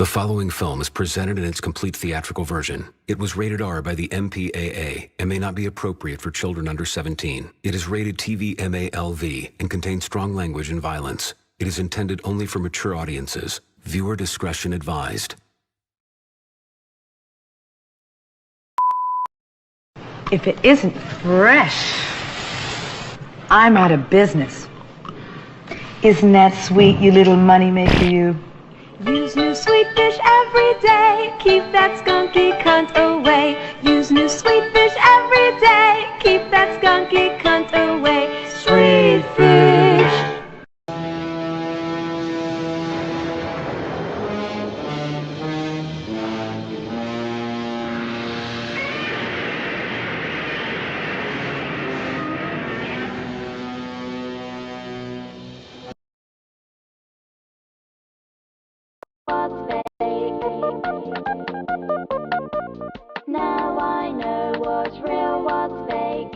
The following film is presented in its complete theatrical version. It was rated R by the MPAA and may not be appropriate for children under 17. It is rated TV MALV and contains strong language and violence. It is intended only for mature audiences. Viewer discretion advised. If it isn't fresh, I'm out of business. Isn't that sweet, you little moneymaker, you? Use new sweet fish every day. Keep that skunky cunt away. Use new sweet fish every day. Keep that skunky cunt away. Sweet fish. Now I know what's real, what's fake.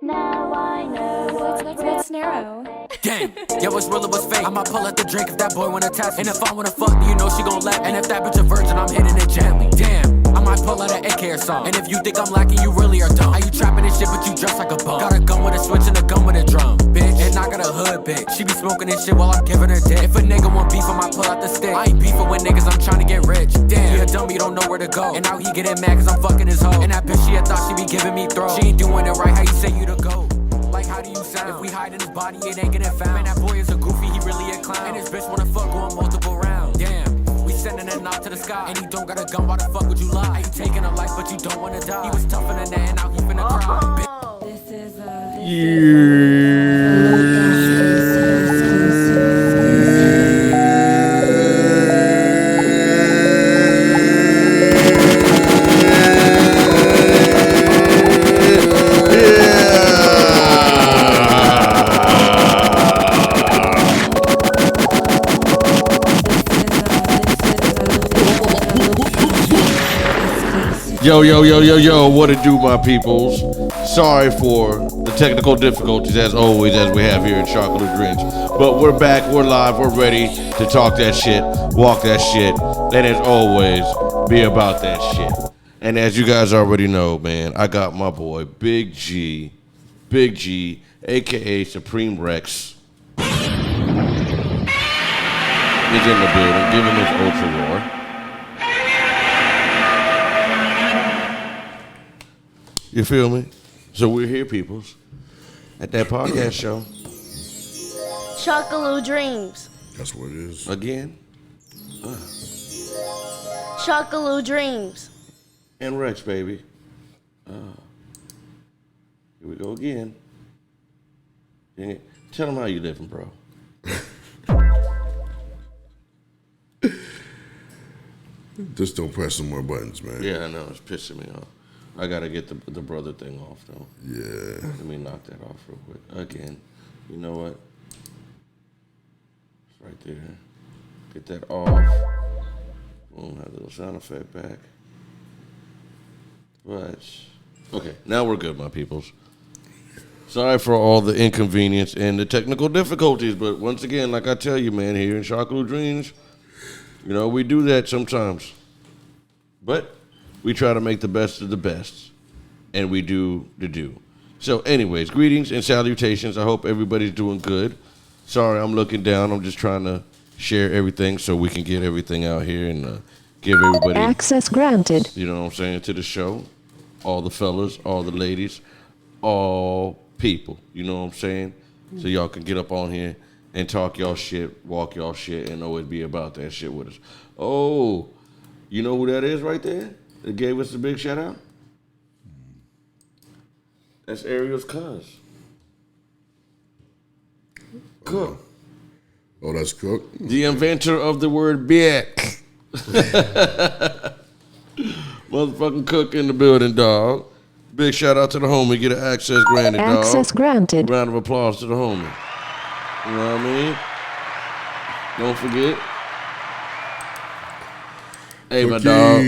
Now I know what's real. What's narrow? Damn, yo, what's real or what's fake? I'ma pull out the drink if that boy wanna test me. And if I wanna fuck, you know she gon' let me. And if that bitch a virgin, I'm hitting it gently. Damn, I might pull out an AK or something. And if you think I'm lacking, you really are dumb. How you trapping this shit, but you dress like a bum? Got a gun with a switch and a gun with a drum, bitch. And I got a hood bitch. She be smoking this shit while I'm giving her dick. If a nigga want beef, I might pull out the stick. I ain't beefing with niggas, I'm trying to get rich. Damn, you a dummy, don't know where to go. And now he getting mad cause I'm fucking his hoe. And that bitch, she had thought she be giving me throat. She ain't doing it right, how you say you the GOAT? Like, how do you sound? If we hide in his body, it ain't getting found. Man, that boy is a goofy, he really a clown. And his bitch wanna fuck going multiple rounds. Damn, we sending a knock to the sky. And he don't got a gun, why the fuck would you lie? You taking a life, but you don't wanna die. He was tougher than that, and now he finna cry. This is Yo, what it do, my peoples? Sorry for the technical difficulties, as always, as we have here in Chocolate Dreams. But we're back, we're live, we're ready to talk that shit, walk that shit, and as always, be about that shit. And as you guys already know, man, I got my boy, Big G, a.k.a. Supreme Rex. He's in the building, giving this ultra roar. You feel me? So we're here, peoples, at that podcast show. Chocolate Dreams. That's what it is. Again? Chocolate Dreams. And Rex, baby. Here we go again. Dang it. Tell them how you living, bro. Just don't press some more buttons, man. Yeah, I know. It's pissing me off. I gotta get the brother thing off, though. Yeah. Let me knock that off real quick. Again. You know what? It's right there. Get that off. Boom, have a little sound effect back. But, okay, now we're good, my peoples. Sorry for all the inconvenience and the technical difficulties, but once again, like I tell you, man, here in Chocolate Dreams, you know, we do that sometimes. But we try to make the best of the best, and we do the do. So anyways, greetings and salutations. I hope everybody's doing good. Sorry, I'm looking down. I'm just trying to share everything so we can get everything out here and give everybody access granted. You know what I'm saying, to the show. All the fellas, all the ladies, all people. You know what I'm saying? So y'all can get up on here and talk y'all shit, walk y'all shit, and always be about that shit with us. Oh, you know who that is right there? That gave us a big shout out? That's Ariel's cuz. Cook. Oh, that's Cook? The inventor of the word bitch. Motherfucking Cook in the building, dog. Big shout out to the homie. Get an access granted, dog. Access granted. Round of applause to the homie. You know what I mean? Don't forget. Hey, my dog.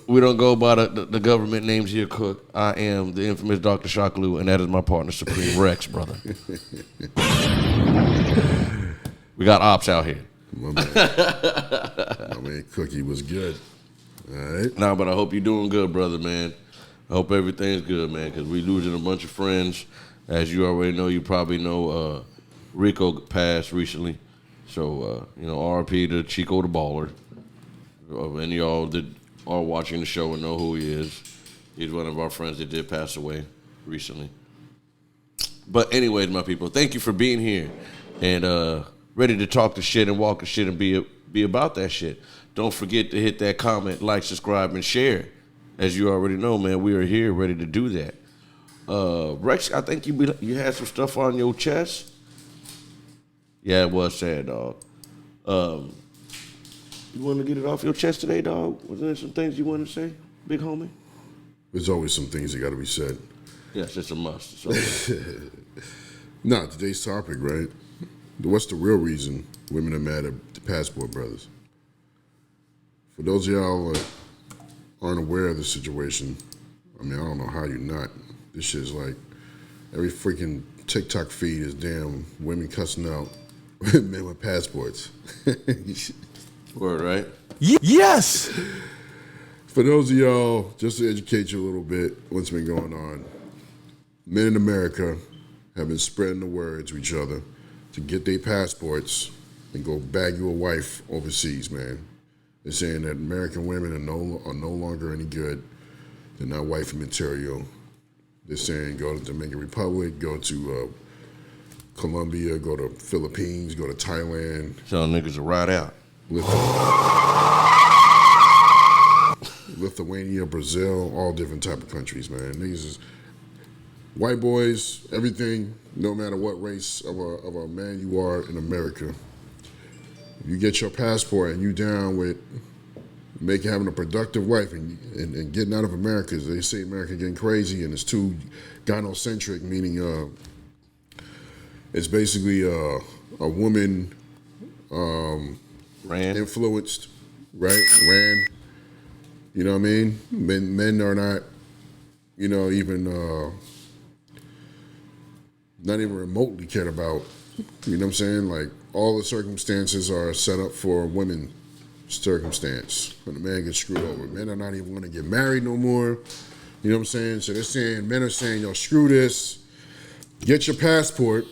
We don't go by the government names here, Cook. I am the infamous Dr. Shockaloo, and that is my partner, Supreme Rex, brother. We got ops out here. My man, my man Cookie was good. All right. Nah, but I hope you're doing good, brother, man. I hope everything's good, man, because we losing a bunch of friends. As you already know, you probably know Rico passed recently. So, RP to Chico the Baller. Any of y'all that are watching the show and know who he is. He's one of our friends that did pass away recently. But anyways, my people, thank you for being here and ready to talk the shit and walk the shit and be about that shit. Don't forget to hit that comment, like, subscribe, and share. As you already know, man, we are here ready to do that. Rex, I think you had some stuff on your chest. Yeah, it was sad, dog. You want to get it off your chest today, dog? Was there some things you wanted to say, big homie? There's always some things that got to be said. Yes, it's a must. Nah, today's topic, right? What's the real reason women are mad at the Passport Brothers? For those of y'all that aren't aware of the situation, I mean, I don't know how you're not. This shit's like every freaking TikTok feed is damn women cussing out men with passports. Word, right? Yes! For those of y'all, just to educate you a little bit, what's been going on, men in America have been spreading the word to each other to get their passports and go bag you a wife overseas, man. They're saying that American women are no longer any good. They're not wifey material. They're saying go to Dominican Republic, go to Colombia, go to Philippines, go to Thailand. Tell niggas to ride out. Lithuania, Brazil, all different type of countries, man. Niggas is white boys, everything, no matter what race of a man you are in America. If you get your passport and you down with having a productive life and getting out of America, they say America getting crazy and it's too gynocentric, meaning it's basically a woman influenced, right? Ran. You know what I mean? Men are not, even not even remotely cared about. You know what I'm saying? Like all the circumstances are set up for a women circumstance. When a man gets screwed over, men are not even going to get married no more. You know what I'm saying? So they're saying, men are saying, yo, screw this. Get your passport.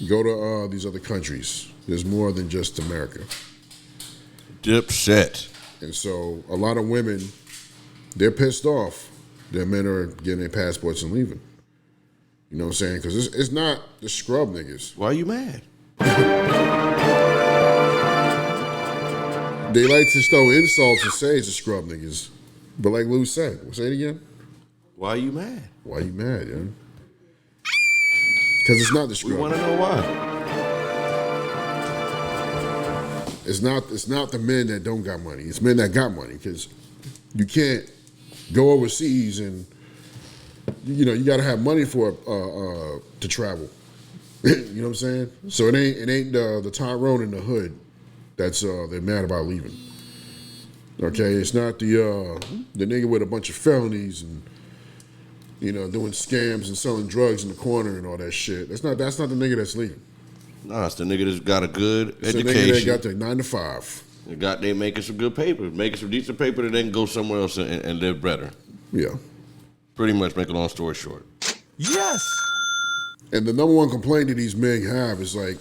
Go to these other countries. There's more than just America. Dipset. And so a lot of women, they're pissed off that men are getting their passports and leaving. You know what I'm saying? Because it's not the scrub niggas. Why are you mad? They like to throw insults and say it's the scrub niggas. But like Lou said, say it again. Why are you mad? Why you mad, yo? Because it's not the scrub. We want to know why. It's not the men that don't got money. It's men that got money because you can't go overseas and you got to have money for to travel. You know what I'm saying? So it ain't the Tyrone in the hood that's they're mad about leaving. Okay, it's not the nigga with a bunch of felonies and doing scams and selling drugs in the corner and all that shit. That's not the nigga that's leaving. Nah, it's the nigga that's got a good It's education. the nigga that got their 9 to 5. They making some good paper, making some decent paper that they can go somewhere else and live better. Yeah. Pretty much, make a long story short. Yes! And the number one complaint that these men have is like,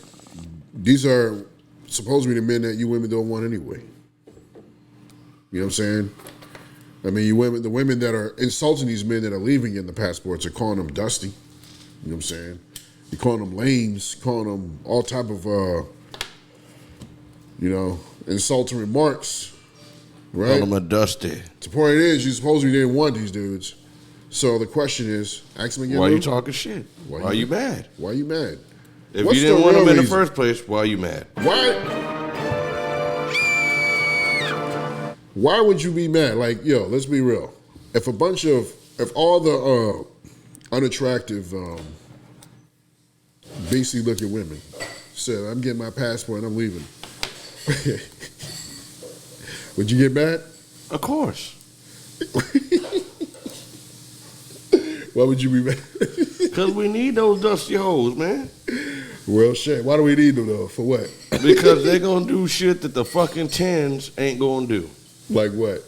these are supposed to be the men that you women don't want anyway. You know what I'm saying? I mean, the women that are insulting these men that are leaving in the passports are calling them dusty. You know what I'm saying? You're calling them lames, calling them all type of, insulting remarks, right? Call them a dusty. The point is, you supposedly didn't want these dudes. So the question is, ask them again. Why are Lou. you talking shit? Why are you mad? Why are you mad? If What's you didn't the want them real in the reason? first place, why are you mad? Why would you be mad? Like, yo, let's be real. If all the unattractive, beastly looking women said, I'm getting my passport and I'm leaving, would you get mad? Of course. Why would you be mad? Because we need those dusty hoes, man. Well, shit. Why do we need them though? For what? Because they're gonna do shit that the fucking 10s ain't gonna do. Like what?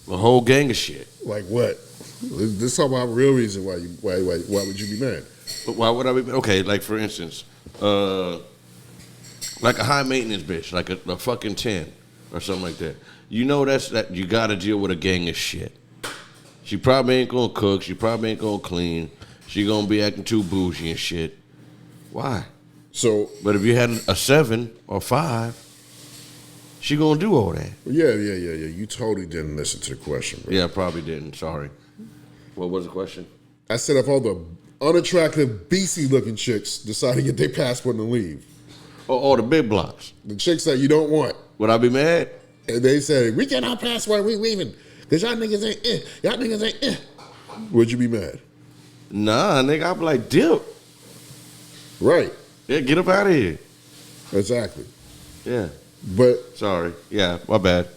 A whole gang of shit. Like what? Let's talk about real reason why would you be mad? But why would I be? Okay, like for instance, like a high maintenance bitch, like a fucking 10 or something like that. You know that you got to deal with a gang of shit. She probably ain't gonna cook. She probably ain't gonna clean. She gonna be acting too bougie and shit. Why? So, but if you had a 7 or 5, she gonna do all that. Yeah. You totally didn't listen to the question, bro. Yeah, I probably didn't. Sorry. What was the question? I said if all the unattractive, BC-looking chicks decide to get their passport and leave. Oh, the big blocks. The chicks that you don't want. Would I be mad? And they say, we get our passport, we leaving. Because y'all niggas ain't Y'all niggas ain't Would you be mad? Nah, nigga, I'd be like, dip. Right. Yeah, get up out of here. Exactly. Yeah. But. Sorry. Yeah, my bad.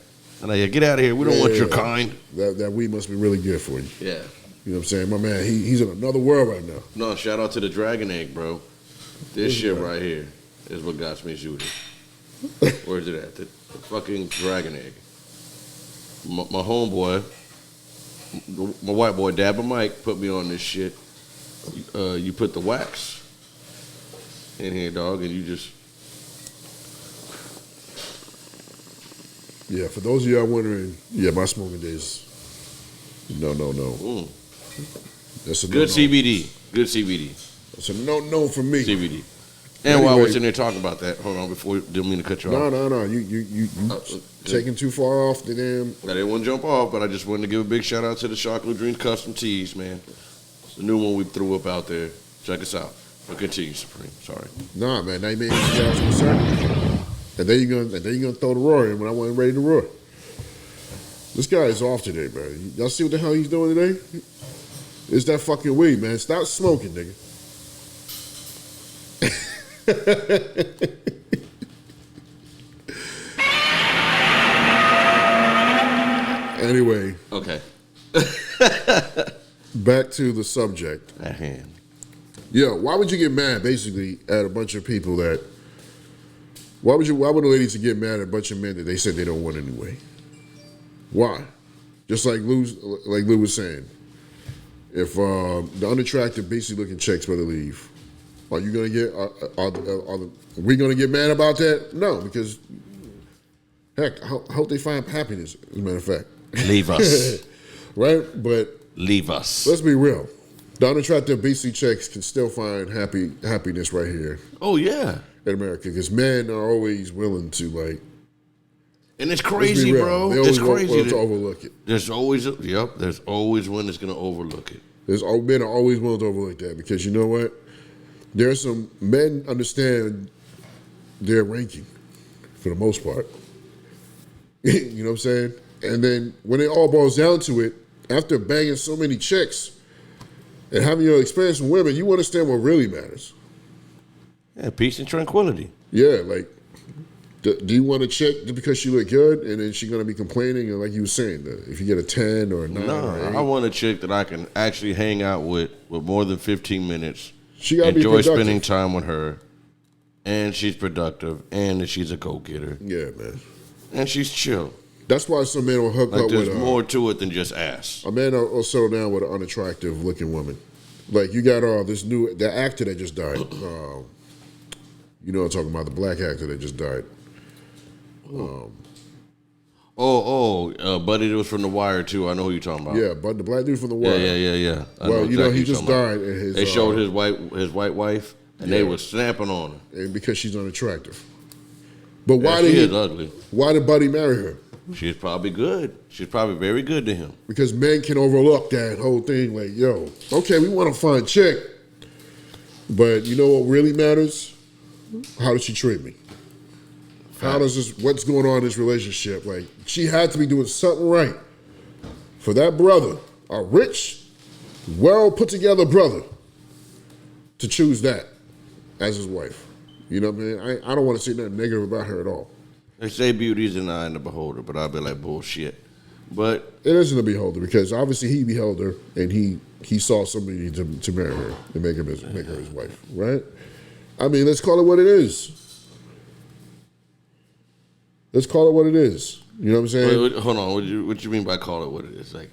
And yeah, get out of here. We don't want your kind. That weed must be really good for you. Yeah. You know what I'm saying? My man, he's in another world right now. No, shout out to the Dragon Egg, bro. This shit right here is what got me shooting. Where's it at? The fucking Dragon Egg. My homeboy, my white boy, Dabba Mike, put me on this shit. You put the wax in here, dog, and you just... Yeah, for those of y'all wondering, my smoking days, no. That's a good no-no. CBD. Good CBD. That's a no for me. CBD. And while we're sitting there talking about that, hold on, before didn't mean to cut you off. No. You taking too far off the damn. I didn't want to jump off, but I just wanted to give a big shout out to the Chocolate Dreams Custom Tees, man. It's the new one we threw up out there. Check us out. But continue, Supreme. Sorry. Nah, man, they made me concerned. And then you're gonna throw the roar in when I wasn't ready to roar. This guy is off today, man. Y'all see what the hell he's doing today? It's that fucking weed, man. Stop smoking, nigga. Anyway. Okay. Back to the subject at hand. Yeah, why would you get mad basically at a bunch of people that? Why would the ladies get mad at a bunch of men that they said they don't want anyway? Why? Just like Lou was saying, if the unattractive, basic looking chicks want to leave, are you gonna get? Are we gonna get mad about that? No, because heck, I hope they find happiness. As a matter of fact, leave us, right? But leave us. Let's be real. The unattractive, basic chicks can still find happiness right here. Oh yeah, in America, because men are always willing to like. And it's crazy, bro. They It's crazy to overlook it. There's always there's always one that's gonna overlook it. Men are always willing to overlook that because you know what? There's some men understand their ranking for the most part. You know what I'm saying? And then when it all boils down to it, after banging so many chicks and having your experience with women, you understand what really matters. Yeah, peace and tranquility. Yeah, like, do you want a chick just because she look good and then she's going to be complaining? And like you were saying, if you get a 10 or a 9 No, or 8, I want a chick that I can actually hang out with more than 15 minutes. She gotta be enjoy productive. spending time with her. And she's productive. And that she's a go-getter. Yeah, man. And she's chill. That's why some men will hook up with there's more to it than just ass. A man will settle down with an unattractive looking woman. Like you got the actor that just died. You know what I'm talking about, the black actor that just died. Buddy that was from The Wire too. I know who you're talking about. Yeah, but the black dude from The Wire. Yeah. Well, he just died. And they showed his white wife, and they were snapping on her. And because she's unattractive. But why she is ugly. Why did Buddy marry her? She's probably good. She's probably very good to him. Because men can overlook that whole thing. Like, yo, okay, we want to find a chick, but you know what really matters? How does she treat me? What's going on in this relationship? Like, she had to be doing something right for that brother, a rich, well put together brother, to choose that as his wife. You know what I mean? I don't want to say nothing negative about her at all. They say beauty is in the eye of the beholder, but I'll be like, bullshit. But it isn't a beholder because obviously he beheld her and he saw somebody to marry her and make her his wife, right? I mean, let's call it what it is. Let's call it what it is. You know what I'm saying? Wait, hold on. What you mean by call it what it is? Like,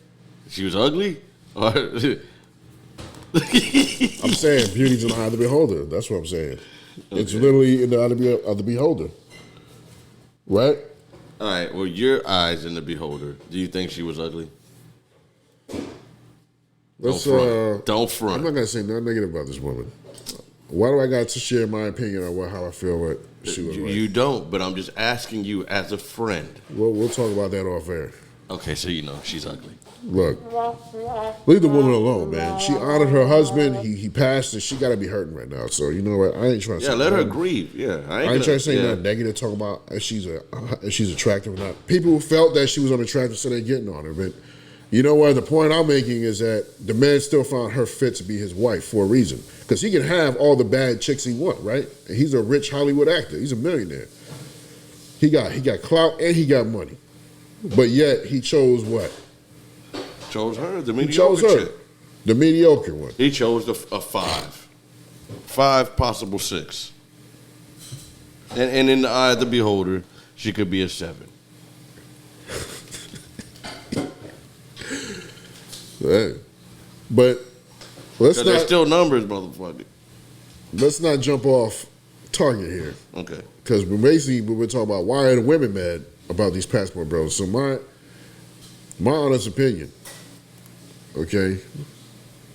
she was ugly? Or I'm saying beauty's in the eye of the beholder. That's what I'm saying. Okay. It's literally in the eye of the beholder. Right? All right. Well, your eyes in the beholder. Do you think she was ugly? Don't front. I'm not gonna say nothing negative about this woman. Why do I got to share my opinion on how I feel what she was like? You don't, but I'm just asking you as a friend. We'll talk about that off air. Okay, so you know she's ugly. Look, leave the woman alone, man. She honored her husband. He passed, and she got to be hurting right now. So you know what? I ain't trying to. Yeah, let her grieve. Yeah, I ain't trying to say nothing negative. Talk about if she's attractive or not. People felt that she was unattractive, so they're getting on her. But you know what? The point I'm making is that the man still found her fit to be his wife for a reason. Because he can have all the bad chicks he want, right? And he's a rich Hollywood actor. He's a millionaire. He got clout and he got money. But yet he chose what? Chose her, the mediocre chick. The mediocre one. He chose a 5. 5, possible 6. And in the eye of the beholder, she could be a 7. Hey. But let's not. There's still numbers, motherfucker. Let's not jump off target here. Okay. Because basically we're talking about why are the women mad about these passport bros. So my honest opinion, okay,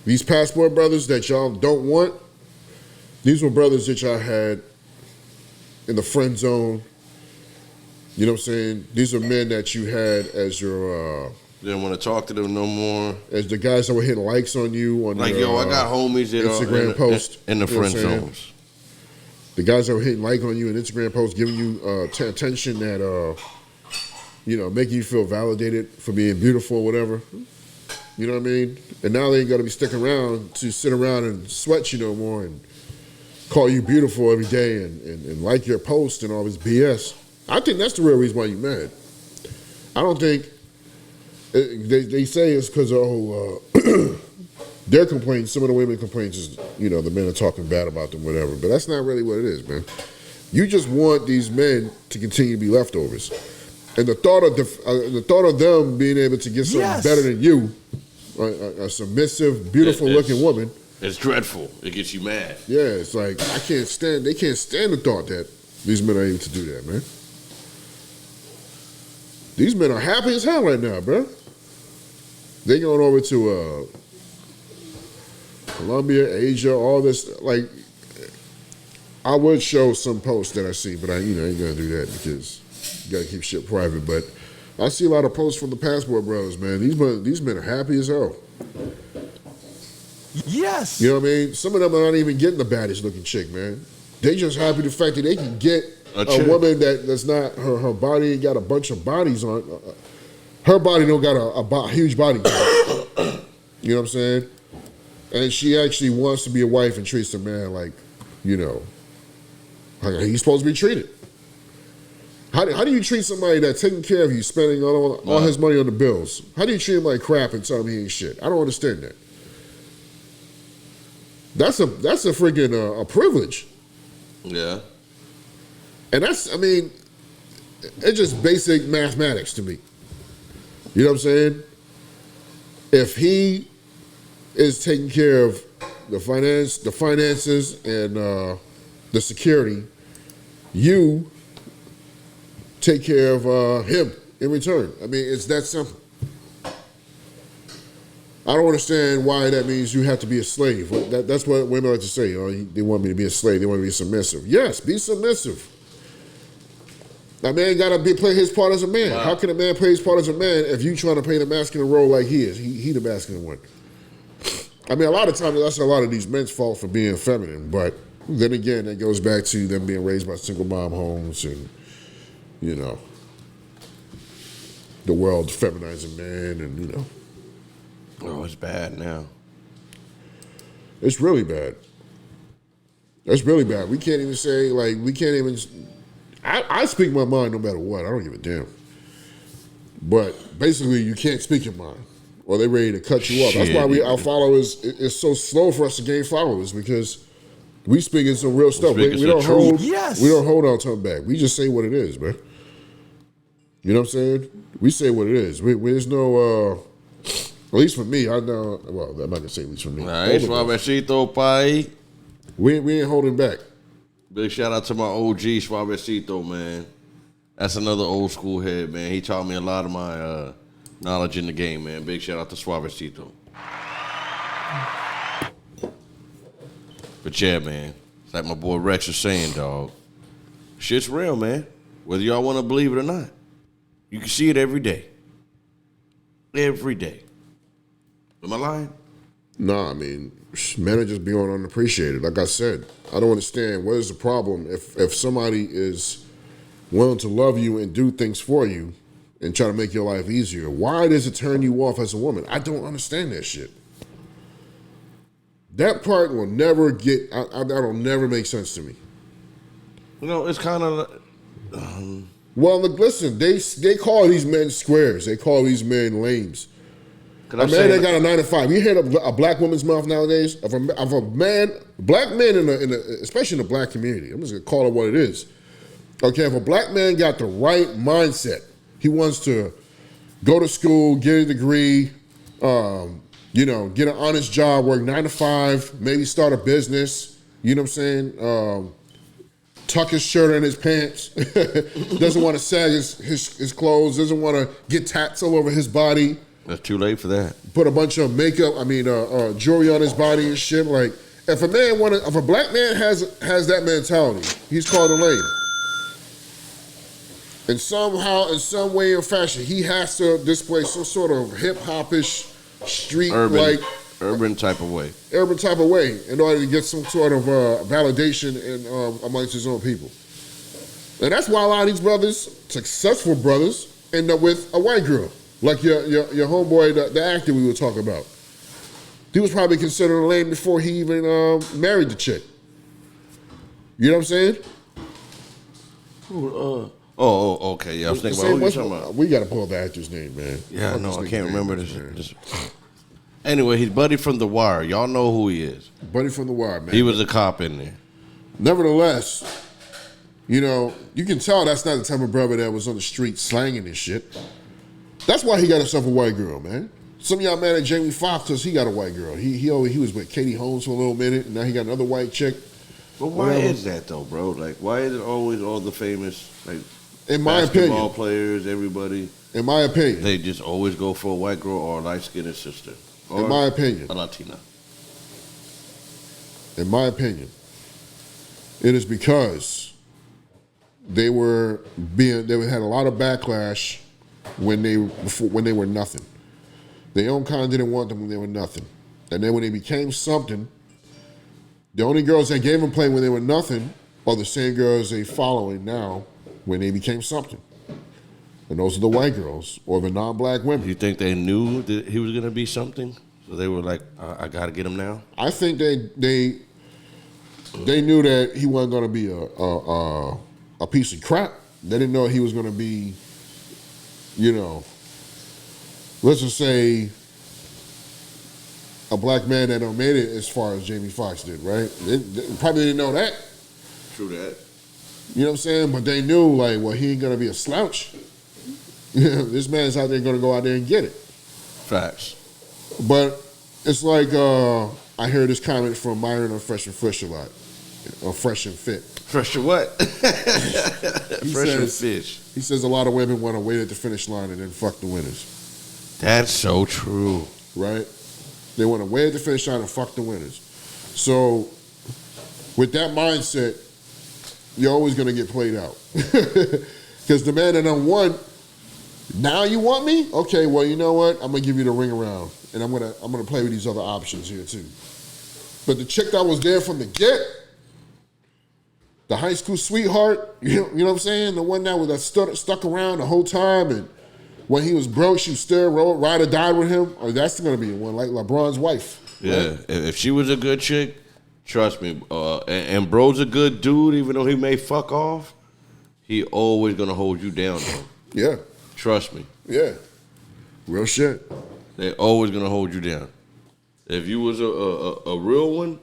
these passport brothers that y'all don't want, these were brothers that y'all had in the friend zone. You know what I'm saying? These are men that you had as your didn't want to talk to them no more. As the guys that were hitting likes on you on like, your, I got homies that Instagram post in the friend zones. The guys that were hitting like on you in Instagram posts, giving you attention that making you feel validated for being beautiful or whatever. You know what I mean? And now they ain't got to be sticking around to sit around and sweat you no more and call you beautiful every day and like your post and all this BS. I think that's the real reason why you're mad. I don't think they say it's because their complaints, some of the women complaints is, the men are talking bad about them, whatever. But that's not really what it is, man. You just want these men to continue to be leftovers. And the thought of them being able to get something better than you, a submissive, beautiful looking woman. It's dreadful. It gets you mad. Yeah, it's like they can't stand the thought that these men are able to do that, man. These men are happy as hell right now, bro. They going over to Colombia, Asia, all this. Like, I would show some posts that I see, but I ain't gonna do that because you gotta keep shit private. But I see a lot of posts from the passport bros, man. These men are happy as hell. Yes. You know what I mean? Some of them are not even getting the baddest looking chick, man. They just happy the fact that they can get a woman that's not her body ain't got a bunch of bodies on. Her body don't got a huge body. You know what I'm saying? And she actually wants to be a wife and treats the man like, like he's supposed to be treated. How do you treat somebody that's taking care of you, spending all his money on the bills? How do you treat him like crap and tell him he ain't shit? I don't understand that. That's a freaking a privilege. Yeah. And it's just basic mathematics to me. You know what I'm saying? If he is taking care of the finances and the security, you take care of him in return. I mean, it's that simple. I don't understand why that means you have to be a slave. That's what women like to say. They want me to be a slave. They want me to be submissive. Yes, be submissive. A man got to play his part as a man. Wow. How can a man play his part as a man if you trying to play the masculine role like he is? He the masculine one. I mean, a lot of times that's a lot of these men's fault for being feminine. But then again, that goes back to them being raised by single mom homes and, the world feminizing men and, Oh, it's bad now. It's really bad. It's really bad. We can't even say, I speak my mind no matter what. I don't give a damn. But basically, you can't speak your mind, or they're ready to cut you off. That's why our followers, it's so slow for us to gain followers, because We speaking some real stuff. speaking We don't some truth. hold. Yes. We don't hold our tongue back. We just say what it is, man. You know what I'm saying? We say what it is. There's no. At least for me, I know. Well, I'm not gonna say at least for me. All right, Suavecito Pai. We ain't holding back. Big shout out to my OG Suavecito, man. That's another old school head, man. He taught me a lot of my knowledge in the game, man. Big shout out to Suavecito. But yeah, man, it's like my boy Rex is saying, dog. Shit's real, man. Whether y'all want to believe it or not. You can see it every day. Every day. Am I lying? Nah, I mean, men are just beyond unappreciated. Like I said, I don't understand what is the problem if somebody is willing to love you and do things for you and try to make your life easier. Why does it turn you off as a woman? I don't understand that shit. That part will never get. That'll never make sense to me. You know, it's kind of. Well, look, listen. They call these men squares. They call these men lames. A man that got a 9 to 5. You hear a black woman's mouth nowadays of a man, black men especially in the black community. I'm just gonna call it what it is. Okay, if a black man got the right mindset, he wants to go to school, get a degree, get an honest job, work 9 to 5, maybe start a business. You know what I'm saying? Tuck his shirt in his pants. Doesn't want to sag his clothes. Doesn't want to get tats all over his body. That's too late for that. Put a bunch of makeup, jewelry on his body and shit. Like, if a black man has that mentality, he's called a lame. And somehow, in some way or fashion, he has to display some sort of hip-hop-ish, street-like... Urban type of way in order to get some sort of validation amongst his own people. And that's why a lot of these brothers, successful brothers, end up with a white girl. Like your homeboy, the actor we were talking about. He was probably considered a lame before he even married the chick. You know what I'm saying? Okay. Yeah, I was thinking about who you talking about. We got to pull the actor's name, man. Yeah, no, I can't remember this. Anyway, he's Buddy from The Wire. Y'all know who he is. Buddy from The Wire, man. He was a cop in there. Nevertheless, you can tell that's not the type of brother that was on the street slanging and shit. That's why he got himself a white girl, man. Some of y'all mad at Jamie Foxx because he got a white girl. He was with Katie Holmes for a little minute, and now he got another white chick. But why is that though, bro? Like, why is it always all the famous, like, in my basketball opinion, players, everybody? In my opinion, they just always go for a white girl or a light-skinned sister. In my opinion, a Latina. In my opinion, it is because they had a lot of backlash when they were nothing. Their own kind didn't want them when they were nothing. And then when they became something, the only girls that gave them play when they were nothing are the same girls they following now when they became something. And those are the white girls or the non-black women. You think they knew that he was going to be something? So they were like, I got to get him now? I think they knew that he wasn't going to be a piece of crap. They didn't know he was going to be, let's just say a black man that don't made it as far as Jamie Foxx did, right? They probably didn't know that. True that. You know what I'm saying? But they knew, he ain't going to be a slouch. This man's out there going to go out there and get it. Facts. But it's like, I heard this comment from Myron on Fresh and Fish a lot. Or Fresh and Fit. Fresh and what? Fresh and Fish. He says a lot of women want to wait at the finish line and then fuck the winners. That's so true. Right? They want to wait at the finish line and fuck the winners. So, with that mindset, you're always going to get played out. Because the man that done won, now you want me? Okay, well, you know what? I'm going to give you the ring around. And I'm gonna play with these other options here, too. But the chick that was there from the get, the high school sweetheart, you know what I'm saying? The one that stuck around the whole time, and when he was broke, she still ride or die with him. Or that's going to be one, like LeBron's wife. Yeah, right? If she was a good chick, trust me, and bro's a good dude, even though he may fuck off, he always going to hold you down, though. Yeah. Trust me. Yeah. Real shit. They always going to hold you down. If you was a real one,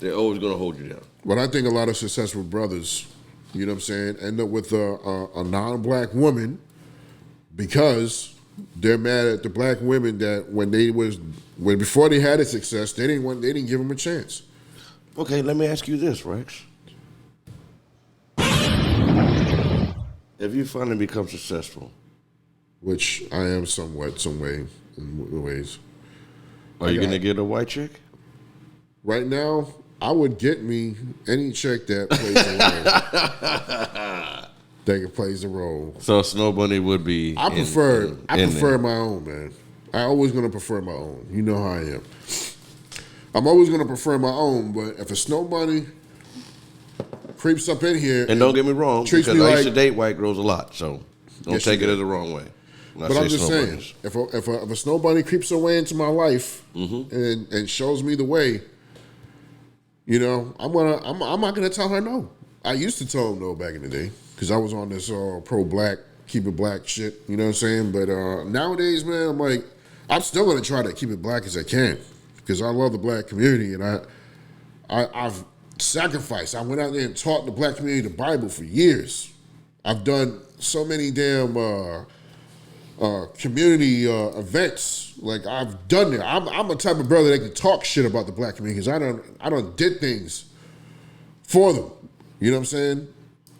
They're always gonna hold you down. But I think a lot of successful brothers, you know what I'm saying, end up with a non-black woman because they're mad at the black women that before they had a success, they didn't give them a chance. Okay, let me ask you this, Rex. If you finally become successful, Which I am some ways. are you gonna get a white chick? Right now, I would get me any chick that plays the role. So Snow Bunny would be. I prefer my own, man. I always gonna prefer my own. You know how I am. I'm always gonna prefer my own, but if a Snow Bunny creeps up in here, And don't get me wrong, treats because me I used like- to date white girls a lot, so don't Yes, take you it did. the wrong way. When I But say I'm just Snow saying, Bunnies. if a Snow Bunny creeps her way into my life and shows me the way, you know, I'm not gonna tell her no. I used to tell them no back in the day because I was on this pro-black, keep it black shit. You know what I'm saying? But nowadays, man, I'm like, I'm still gonna try to keep it black as I can because I love the black community and I've sacrificed. I went out there and taught the black community the Bible for years. I've done so many damn community events. Like I've done it. I'm a type of brother that can talk shit about the black community because I done did things for them. You know what I'm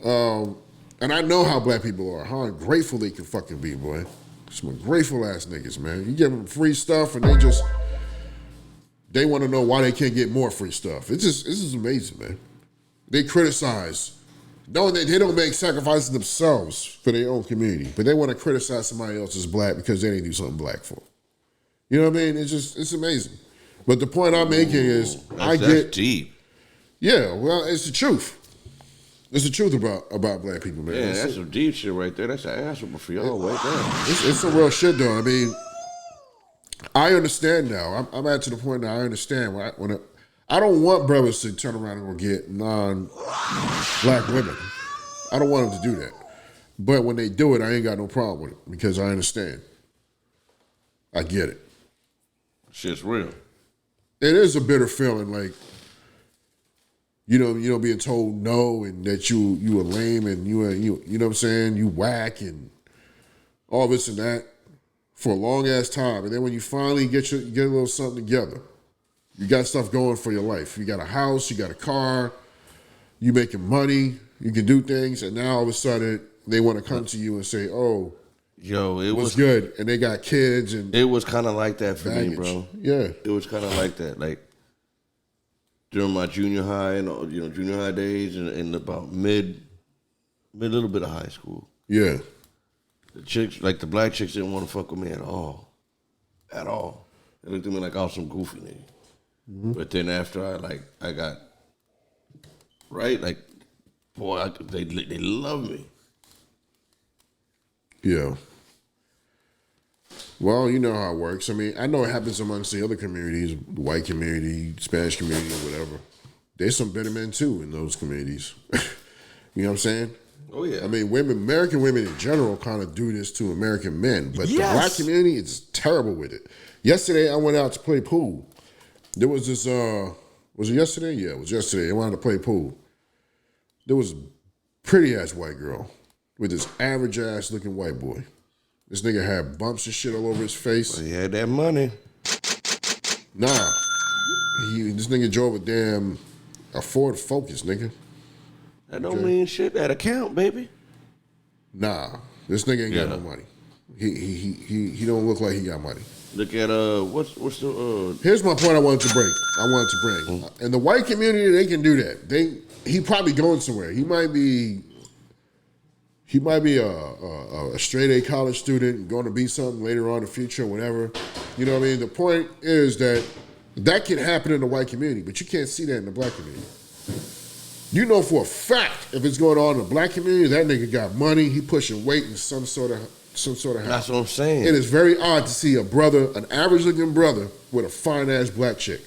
saying? And I know how black people are, how ungrateful they can fucking be, boy. Some grateful ass niggas, man. You give them free stuff and they want to know why they can't get more free stuff. This is amazing, man. They criticize. Knowing that they don't make sacrifices themselves for their own community, but they want to criticize somebody else as black because they didn't do something black for them. You know what I mean? It's amazing. But the point I'm making is That's deep. Yeah, well, it's the truth. It's the truth about black people, man. Yeah, that's some deep shit right there. That's an answer for y'all. Wake up. It's some real shit, though. I mean, I understand now. I'm at to the point that I understand. I don't want brothers to turn around and go get non-black women. I don't want them to do that. But when they do it, I ain't got no problem with it because I understand. I get it. Shit's real. It is a bitter feeling, like, you know, being told no and that you are lame and you know what I'm saying, you whack and all this and that for a long ass time. And then when you finally get a little something together, you got stuff going for your life. You got a house, you got a car, you making money, you can do things, and now all of a sudden they want to come to you and say, "Oh, yo, it was good," and they got kids and it was kind of like that for me, baggage. bro. Yeah, it was kind of like that, like during my junior high and junior high days and about mid little bit of high school. Yeah, the chicks, like the black chicks, didn't want to fuck with me at all. They looked at me like I was some goofy nigga. Mm-hmm. But then after I got right, like, boy, they love me. Yeah. Well, you know how it works. I mean, I know it happens amongst the other communities, the white community, Spanish community, whatever. There's some bitter men too in those communities. You know what I'm saying? Oh yeah. I mean, American women in general kind of do this to American men, but Yes. the black community is terrible with it. Yesterday, I went out to play pool. There was this, was it yesterday? Yeah, it was yesterday. I wanted to play pool. There was a pretty-ass white girl with this average-ass looking white boy. This nigga had bumps and shit all over his face. Well, he had that money. Nah. This nigga drove a Ford Focus, nigga. That don't mean shit. That account, baby. Nah. This nigga ain't got no money. He don't look like he got money. Look at what's the Here's my point I wanted to bring. In the white community, they can do that. He probably going somewhere. He might be a straight A college student, going to be something later on in the future, whatever. You know what I mean? The point is that can happen in the white community, but you can't see that in the black community. You know for a fact if it's going on in the black community, that nigga got money. He pushing weight in some sort of house. That's what I'm saying. It is very odd to see a brother, an average looking brother, with a fine ass black chick.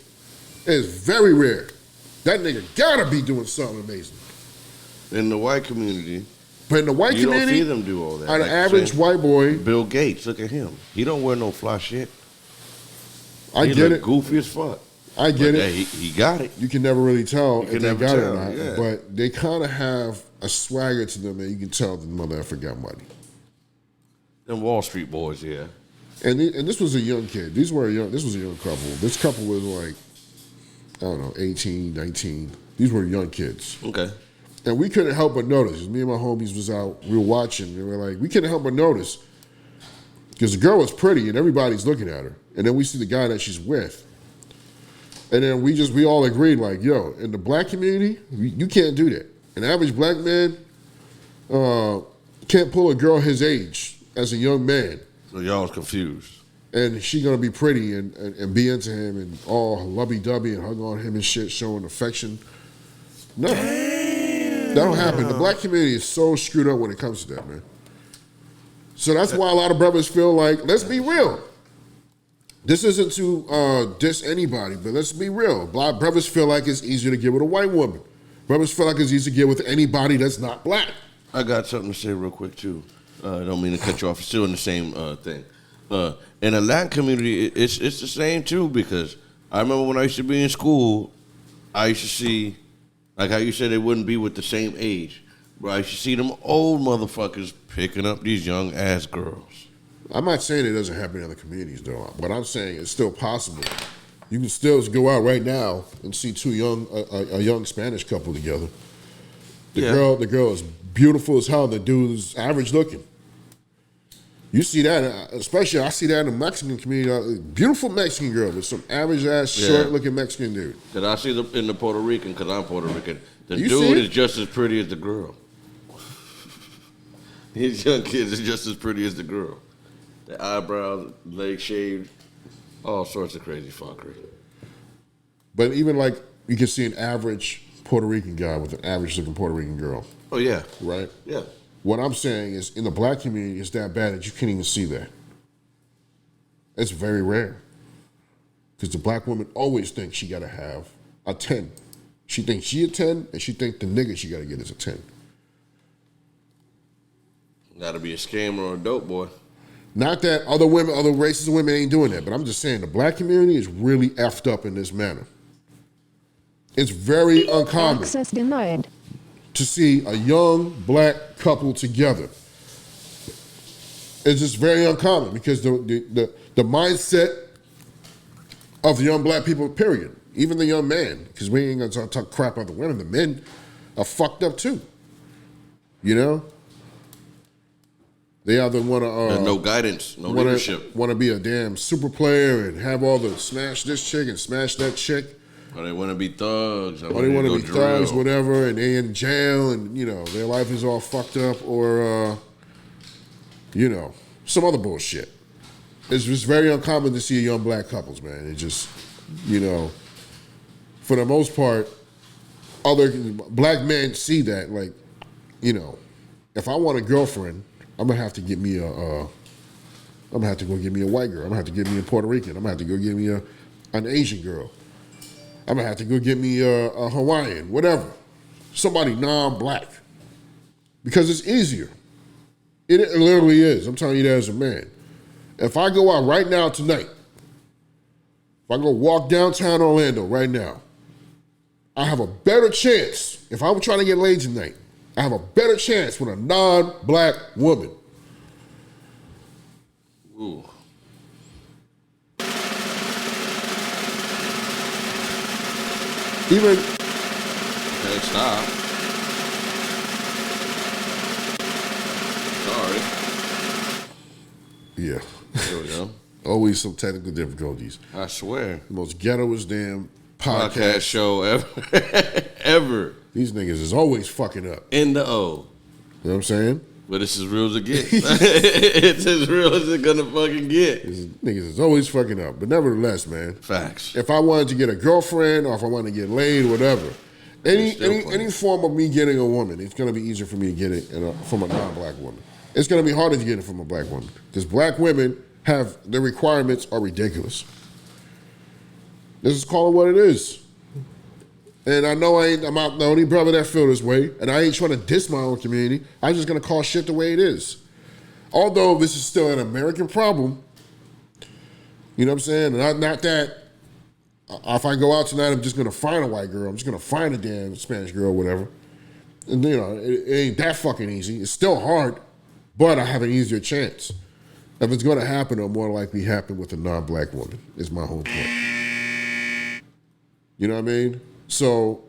It is very rare. That nigga gotta be doing something amazing. In the white community. But in the white you community, don't see them do all that. An Like average white boy. Bill Gates, look at him. He don't wear no fly shit. I He get look it. goofy as fuck. I get But it. He got it. You can never really tell You if can they never got it tell, or not. yeah. But they kind of have a swagger to them that you can tell the mother effer got money. Them Wall Street boys, yeah. And this was a young kid. This was a young couple. This couple was like, I don't know, 18, 19. These were young kids. Okay. And we couldn't help but notice. Me and my homies was out, we were watching, and we were like, we couldn't help but notice. Because the girl was pretty and everybody's looking at her. And then we see the guy that she's with. And then we all agreed, like, yo, in the black community, you can't do that. An average black man can't pull a girl his age as a young man. So y'all was confused. And she gonna be pretty and be into him and all lovey-dovey and hug on him and shit, showing affection. No. That don't happen. The black community is so screwed up when it comes to that, man. So that's why a lot of brothers feel like, let's be real. This isn't to diss anybody, but let's be real. Black brothers feel like it's easier to get with a white woman. Brothers feel like it's easier to get with anybody that's not black. I got something to say real quick, too. I don't mean to cut you off. It's still in the same thing. In the Latin community, it's the same, too, because I remember when I used to be in school, I used to see, like how you said they wouldn't be with the same age, but I used to see them old motherfuckers picking up these young-ass girls. I'm not saying it doesn't happen in other communities, though. What I'm saying is still possible. You can still go out right now and see a young Spanish couple together. The girl is beautiful as hell. The dude is average looking. You see that, especially I see that in the Mexican community. Beautiful Mexican girl with some average ass, short looking Mexican dude. Cause I see in the Puerto Rican, cause I'm Puerto Rican. The You dude see it? is just as pretty as the girl. These young kids are just as pretty as the girl. The eyebrows, legs shaved, all sorts of crazy fuckery. But even like you can see an average Puerto Rican guy with an average looking Puerto Rican girl. Oh yeah, Right? yeah. What I'm saying is in the black community, it's that bad that you can't even see that. It's very rare. Because the black woman always thinks she gotta have a 10. She thinks she a 10, and she thinks the nigga she gotta get is a 10. Gotta be a scammer or a dope boy. Not that other women, other races of women ain't doing that, but I'm just saying the black community is really effed up in this manner. It's very uncommon Access denied. to see a young black couple together. It's just very uncommon because the mindset of the young black people, period. Even the young man, because we ain't gonna talk crap about the women. The men are fucked up too. You know? They either want to No guidance, no leadership. want to be a damn super player and have all the smash this chick and smash that chick. Or they want to be thugs. Or they want to be thugs, whatever, and they in jail, and you know their life is all fucked up, or you know some other bullshit. It's just very uncommon to see young black couples, man. It just, you know, for the most part, other black men see that, like, you know, if I want a girlfriend, I'm gonna have to get me I'm gonna have to go get me a white girl. I'm gonna have to get me a Puerto Rican. I'm gonna have to go get me an Asian girl. I'm gonna have to go get me a Hawaiian, whatever. Somebody non-black. Because it's easier. It literally is. I'm telling you that as a man. If I go out right now tonight, if I go walk downtown Orlando right now, I have a better chance, if I'm trying to get laid tonight, I have a better chance with a non-black woman. Ooh. Even Okay, stop. Sorry. yeah, There we go. always some technical difficulties. I swear. The most ghettoest damn Podcast podcast. show ever. Ever. These niggas is always fucking up. In the O. You know what I'm saying? But it's as real as it gets. It's as real as it's gonna fucking get. These niggas is always fucking up. But nevertheless, man, Facts. if I wanted to get a girlfriend or if I wanted to get laid, whatever, any form of me getting a woman, it's gonna be easier for me to get it from a non-black woman. It's gonna be harder to get it from a black woman because black women have their requirements are ridiculous. This is call it what it is. And I know I'm not the only brother that feel this way, and I ain't trying to diss my own community. I'm just gonna call shit the way it is. Although this is still an American problem, you know what I'm saying? Not that if I go out tonight, I'm just gonna find a white girl. I'm just gonna find a damn Spanish girl, whatever. And it ain't that fucking easy. It's still hard, but I have an easier chance. If it's gonna happen, it'll more likely happen with a non-black woman. Is my whole point. You know what I mean? So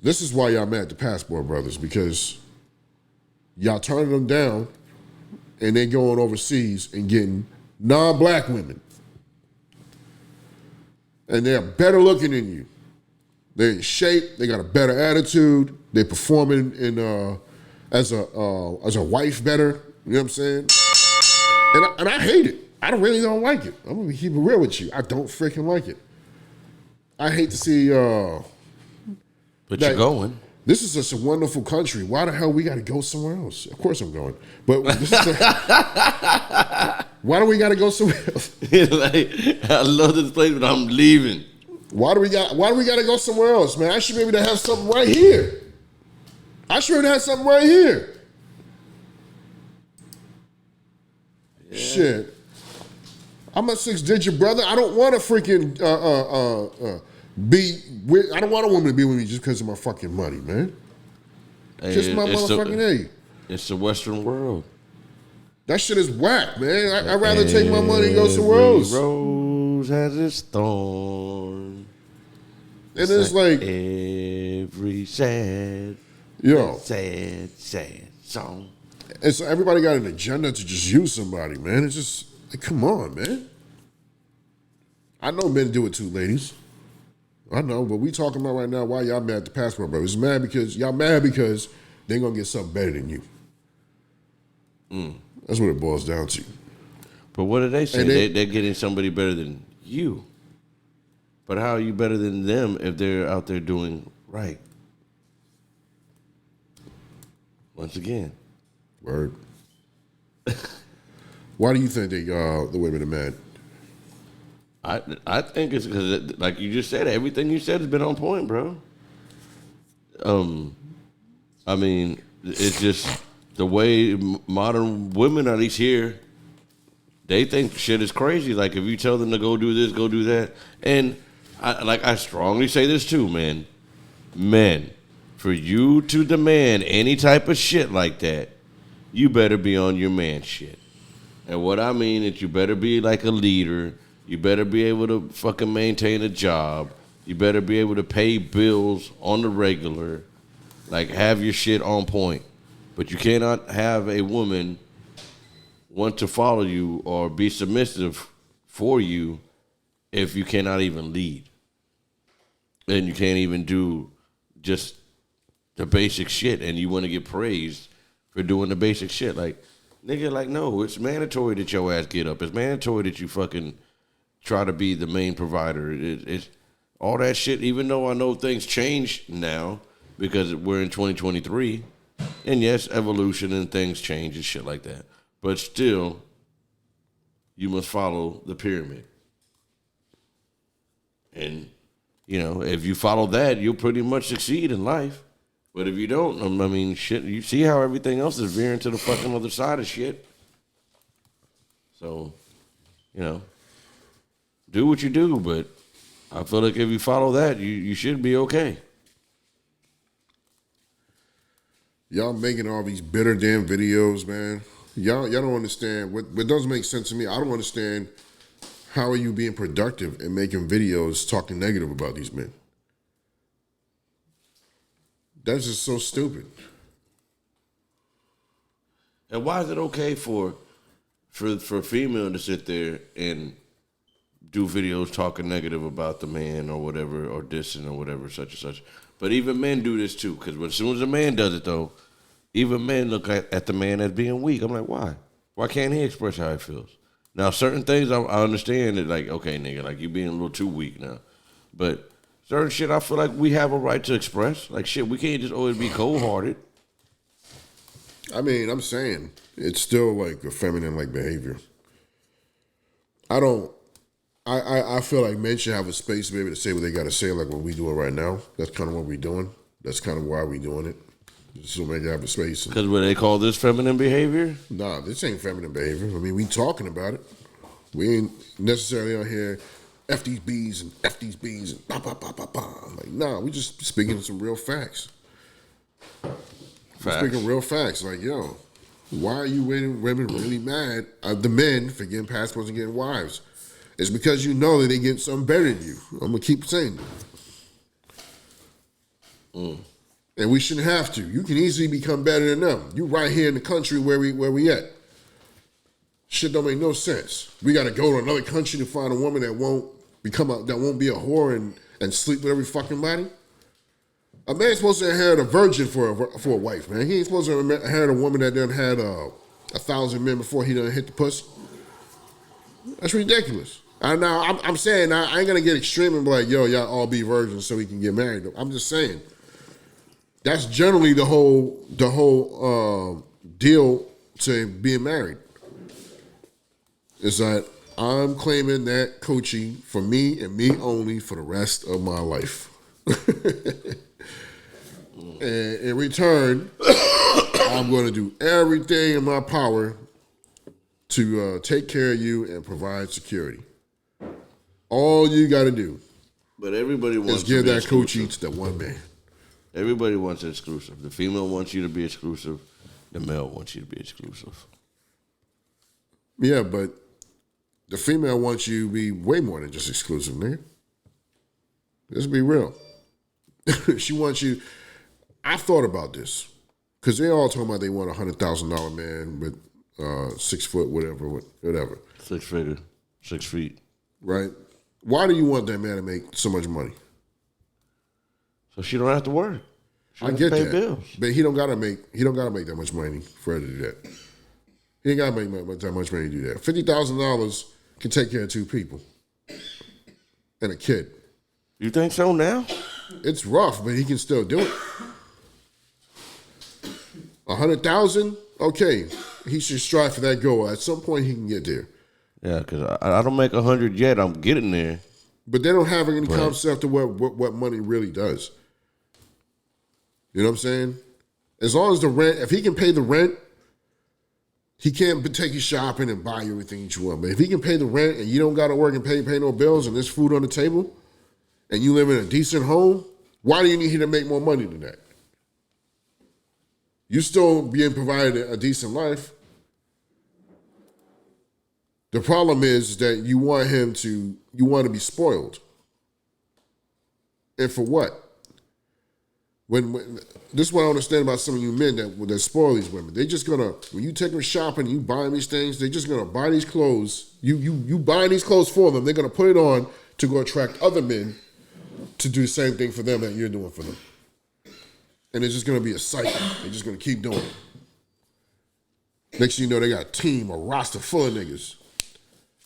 this is why y'all mad at the Passport Brothers, because y'all turning them down and they going overseas and getting non-black women. And they're better looking than you. They're in shape. They got a better attitude. They performing as a wife better. You know what I'm saying? And I hate it. I really don't like it. I'm gonna keep it real with you. I don't freaking like it. I hate to see. But you're going. This is such a wonderful country. Why the hell we got to go somewhere else? Of course I'm going. But this is why do we got to go somewhere else? Like, I love this place, but I'm leaving. Why do we got to go somewhere else, man? I should be able to have something right here. I should have something right here. Yeah. Shit. I'm a 6-digit brother. I don't want to freaking I don't want a woman to be with me just because of my fucking money, man. Hey, just my motherfucking A. It's the Western world. That shit is whack, man. I'd rather take my money and go somewhere else. Every rose has its thorn. And it's like every sad song. And so everybody got an agenda to just use somebody, man. It's just, like, come on, man. I know men do it too, ladies. I know, but we talking about right now why y'all mad at the Passport Brothers. Y'all mad because they gonna get something better than you. That's what it boils down to. But what do they say? They're getting somebody better than you. But how are you better than them if they're out there doing right? Once again. Word. Why do you think the women are mad? I think it's because, like you just said, everything you said has been on point, bro. I mean, it's just the way modern women, at least here, they think shit is crazy. Like, if you tell them to go do this, go do that. And, I strongly say this too, man. Men, for you to demand any type of shit like that, you better be on your man shit. And what I mean is you better be like a leader. You better be able to fucking maintain a job. You better be able to pay bills on the regular. Like, have your shit on point. But you cannot have a woman want to follow you or be submissive for you if you cannot even lead. And you can't even do just the basic shit, and you want to get praised for doing the basic shit. Like, nigga, like, no, it's mandatory that your ass get up. It's mandatory that you fucking try to be the main provider. It's all that shit, even though I know things change now because we're in 2023. And yes, evolution and things change and shit like that. But still, you must follow the pyramid. And, if you follow that, you'll pretty much succeed in life. But if you don't, I mean, shit, you see how everything else is veering to the fucking other side of shit. So, do what you do, but I feel like if you follow that, you should be okay. Y'all making all these bitter damn videos, man. Y'all don't understand. What doesn't make sense to me, I don't understand how are you being productive and making videos talking negative about these men. That's just so stupid. And why is it okay for a female to sit there and do videos talking negative about the man or whatever, or dissing or whatever, such and such? But even men do this too, because as soon as a man does it, though, even men look at the man as being weak. I'm like, why? Why can't he express how he feels? Now, certain things I understand that, like, okay, nigga, like, you being a little too weak now. But certain shit I feel like we have a right to express. Like, shit, we can't just always be cold-hearted. I mean, I'm saying it's still like a feminine-like behavior. I feel like men should have a space to be able to say what they got to say, like what we doing right now. That's kind of what we're doing. That's kind of why we doing it. So men have a space. Because what they call this feminine behavior? Nah, this ain't feminine behavior. I mean, we talking about it. We ain't necessarily out here F these B's and F these B's and bah, bah, bah, bah, bah. Like, nah, we just speaking some real facts. Speaking real facts. Like, yo, why are you women really mad at the men for getting passports and getting wives? It's because you know that they get something better than you. I'm going to keep saying that. And we shouldn't have to. You can easily become better than them. You right here in the country where we at. Shit don't make no sense. We got to go to another country to find a woman that won't be a whore and sleep with every fucking body. A man's supposed to inherit a virgin for a wife, man. He ain't supposed to inherit a woman that done had 1,000 men before he done hit the pussy. That's ridiculous. I'm saying I ain't gonna get extreme and be like, yo, y'all all be virgins so we can get married. I'm just saying that's generally the whole deal to being married. Is that I'm claiming that coochie for me and me only for the rest of my life. And in return, I'm going to do everything in my power to take care of you and provide security. All you got to do but everybody wants is give to be that exclusive. coochie to that one man. Everybody wants exclusive. The female wants you to be exclusive. The male wants you to be exclusive. Yeah, but the female wants you to be way more than just exclusive, nigga. Let's be real. She wants you. I thought about this because they all talking about they want a $100,000 man with 6 foot, whatever. 6 figure, 6 feet. Right? Why do you want that man to make so much money? So she don't have to work. She I don't get have to that, pay bills. but he don't gotta make that much money for her to do that. He ain't gotta make that much money to do that. $50,000 can take care of 2 people and a kid. You think so now? It's rough, but he can still do it. 100,000, okay. He should strive for that goal. At some point, he can get there. Yeah, because I don't make 100 yet. I'm getting there. But they don't have any concept of what money really does. You know what I'm saying? As long as the rent, if he can pay the rent, he can't take you shopping and buy you everything that you want. But if he can pay the rent and you don't got to work and pay no bills and there's food on the table and you live in a decent home, why do you need him to make more money than that? You still being provided a decent life. The problem is that you want to be spoiled. And for what? When this is what I understand about some of you men that spoil these women. They just gonna, when you take them shopping, you buy these things, they're just gonna buy these clothes. You buy these clothes for them. They're gonna put it on to go attract other men to do the same thing for them that you're doing for them. And it's just gonna be a cycle. They're just gonna keep doing it. Next thing you know, they got a team, a roster full of niggas.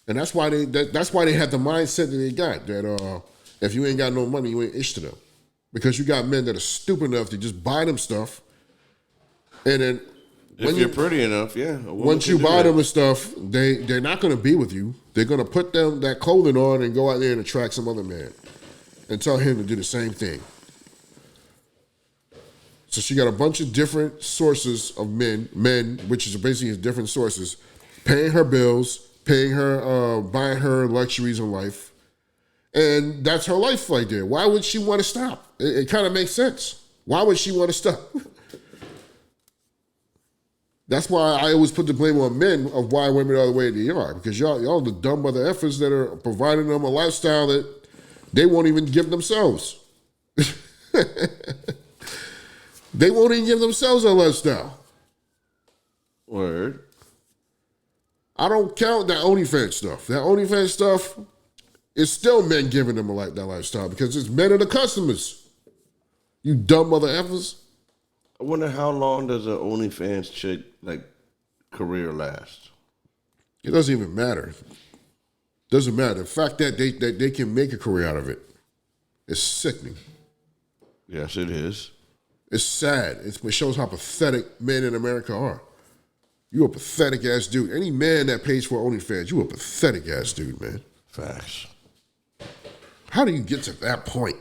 And that's why they have the mindset that they got, that if you ain't got no money, you ain't ish to them. Because you got men that are stupid enough to just buy them stuff. And then If you're pretty enough, yeah. Once you buy them the stuff, they're not going to be with you. They're going to put that clothing on and go out there and attract some other man and tell him to do the same thing. So she got a bunch of different sources of men, which is basically different sources, paying her bills, paying her, buying her luxuries in life. And that's her life right there. Why would she want to stop? It kind of makes sense. Why would she want to stop? That's why I always put the blame on men of why women are the way they are. Because y'all the dumb mother effers that are providing them a lifestyle that they won't even give themselves. They won't even give themselves a lifestyle. Word. I don't count that OnlyFans stuff. That OnlyFans stuff is still men giving them that lifestyle because it's men are the customers. You dumb mother effers. I wonder how long does an OnlyFans chick career last? It doesn't even matter. Doesn't matter. The fact that they can make a career out of it is sickening. Yes, it is. It's sad. It shows how pathetic men in America are. You a pathetic ass dude. Any man that pays for OnlyFans, you a pathetic ass dude, man. Facts. How do you get to that point?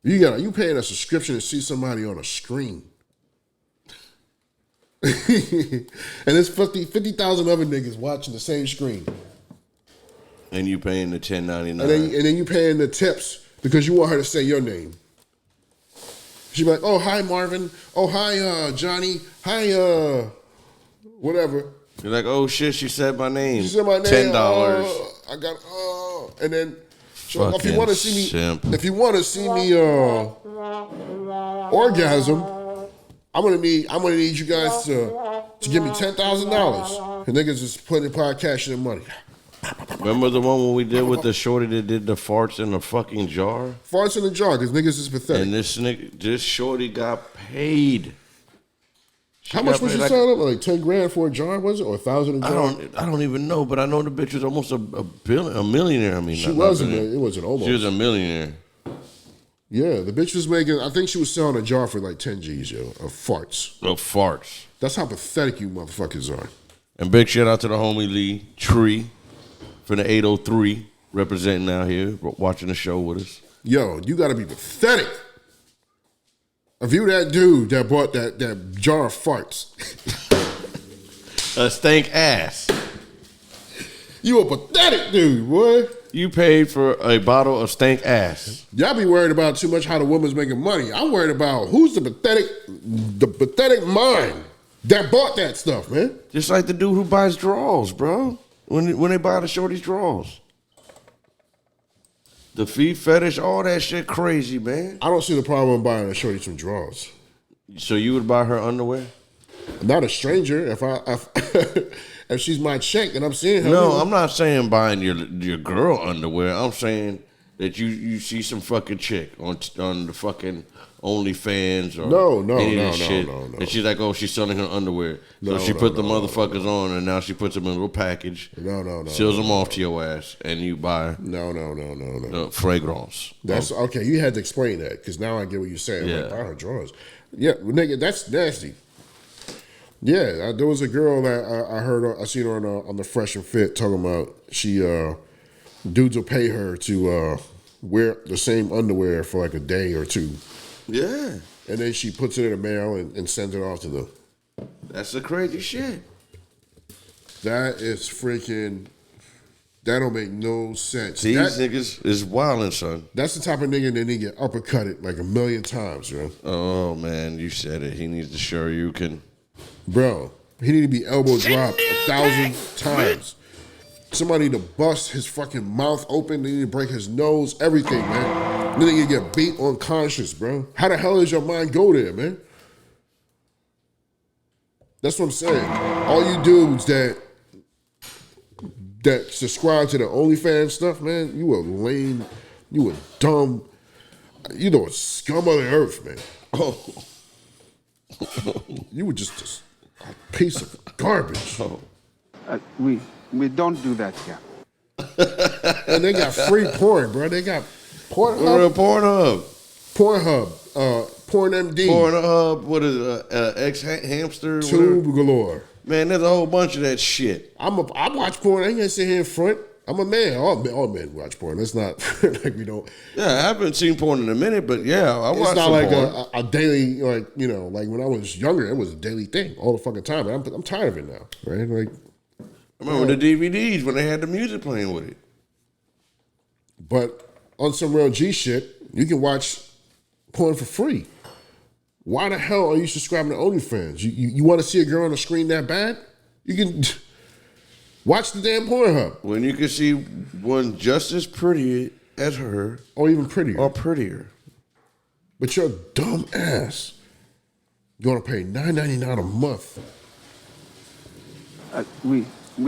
You paying a subscription to see somebody on a screen. And there's 50,000 other niggas watching the same screen. And you paying the $10.99. And then you paying the tips because you want her to say your name. She be like, oh, hi, Marvin. Oh, hi, Johnny. Hi, whatever. You're like, oh, shit, she said my name. She said my name. $10. I got, and then, so if you want to see me, simp. if you want to see me orgasm, I'm gonna need you guys to give me $10,000. And niggas just putting cash in the money. Remember the one when we did with the shorty that did the farts in the fucking jar? Farts in the jar, because niggas is pathetic. And this shorty got paid. How much was she selling up? Like 10 grand for a jar, was it? Or 1,000 a jar? I don't even know, but I know the bitch was almost a millionaire. I mean, she wasn't. It wasn't almost. She was a millionaire. Yeah, the bitch was making. I think she was selling a jar for like 10 G's, yo, of farts. Of farts. That's how pathetic you motherfuckers are. And big shout out to the homie Lee Tree from the 803 representing out here, watching the show with us. Yo, you got to be pathetic. If you that dude that bought that jar of farts. A stank ass. You a pathetic dude, boy. You paid for a bottle of stank ass. Y'all be worried about too much how the woman's making money. I'm worried about who's the pathetic mind that bought that stuff, man. Just like the dude who buys drawers, bro. When they buy the shorty's drawers. The feet fetish, all that shit crazy, man. I don't see the problem in buying a shorty some drawers. So you would buy her underwear? Not a stranger. If she's my chick and I'm seeing her. No, I'm not saying buying your girl underwear. I'm saying that you see some fucking chick on the fucking OnlyFans or any of this shit. And she's like, oh, she's selling her underwear. So she put the motherfuckers on and now she puts them in a little package. No. Seals them off to your ass and you buy. No. Fragrance. That's okay. You had to explain that because now I get what you're saying. Yeah. Like, buy her drawers. Yeah, nigga, that's nasty. Yeah, there was a girl that I heard. I seen her on the Fresh and Fit talking about she dudes will pay her to wear the same underwear for like a day or two. Yeah, and then she puts it in the mail and sends it off to them. That's the crazy shit. That is freaking. That don't make no sense. These niggas is wildin', son. That's the type of nigga that need to get uppercutted like a million times, bro. Oh man, you said it. He needs to show you can. Bro, he need to be elbow dropped 1,000 times. Somebody to bust his fucking mouth open. They need to break his nose, everything, man. Then you get beat unconscious, bro. How the hell does your mind go there, man? That's what I'm saying. All you dudes that subscribe to the OnlyFans stuff, man, you a lame, you a dumb, you know, a scum of the earth, man. Oh. You were just a piece of garbage. We don't do that here. And they got free porn, bro. They got Pornhub. Pornhub. PornMD. Pornhub. What is it? X-Hamster? Tube galore. Man, there's a whole bunch of that shit. I watch porn. I ain't gonna sit here in front. I'm a man. All men watch porn. That's not like we don't. Yeah, I haven't seen porn in a minute, but yeah, I watch. It's not some like porn. a daily, like, you know, like when I was younger, it was a daily thing all the fucking time. And I'm tired of it now, right? Like, I remember the DVDs when they had the music playing with it. But on some real G shit, you can watch porn for free. Why the hell are you subscribing to OnlyFans? You want to see a girl on the screen that bad? You can watch the damn Pornhub. When you can see one just as pretty as her. Or even prettier. Or prettier. But your dumb ass going to pay $9.99 a month. We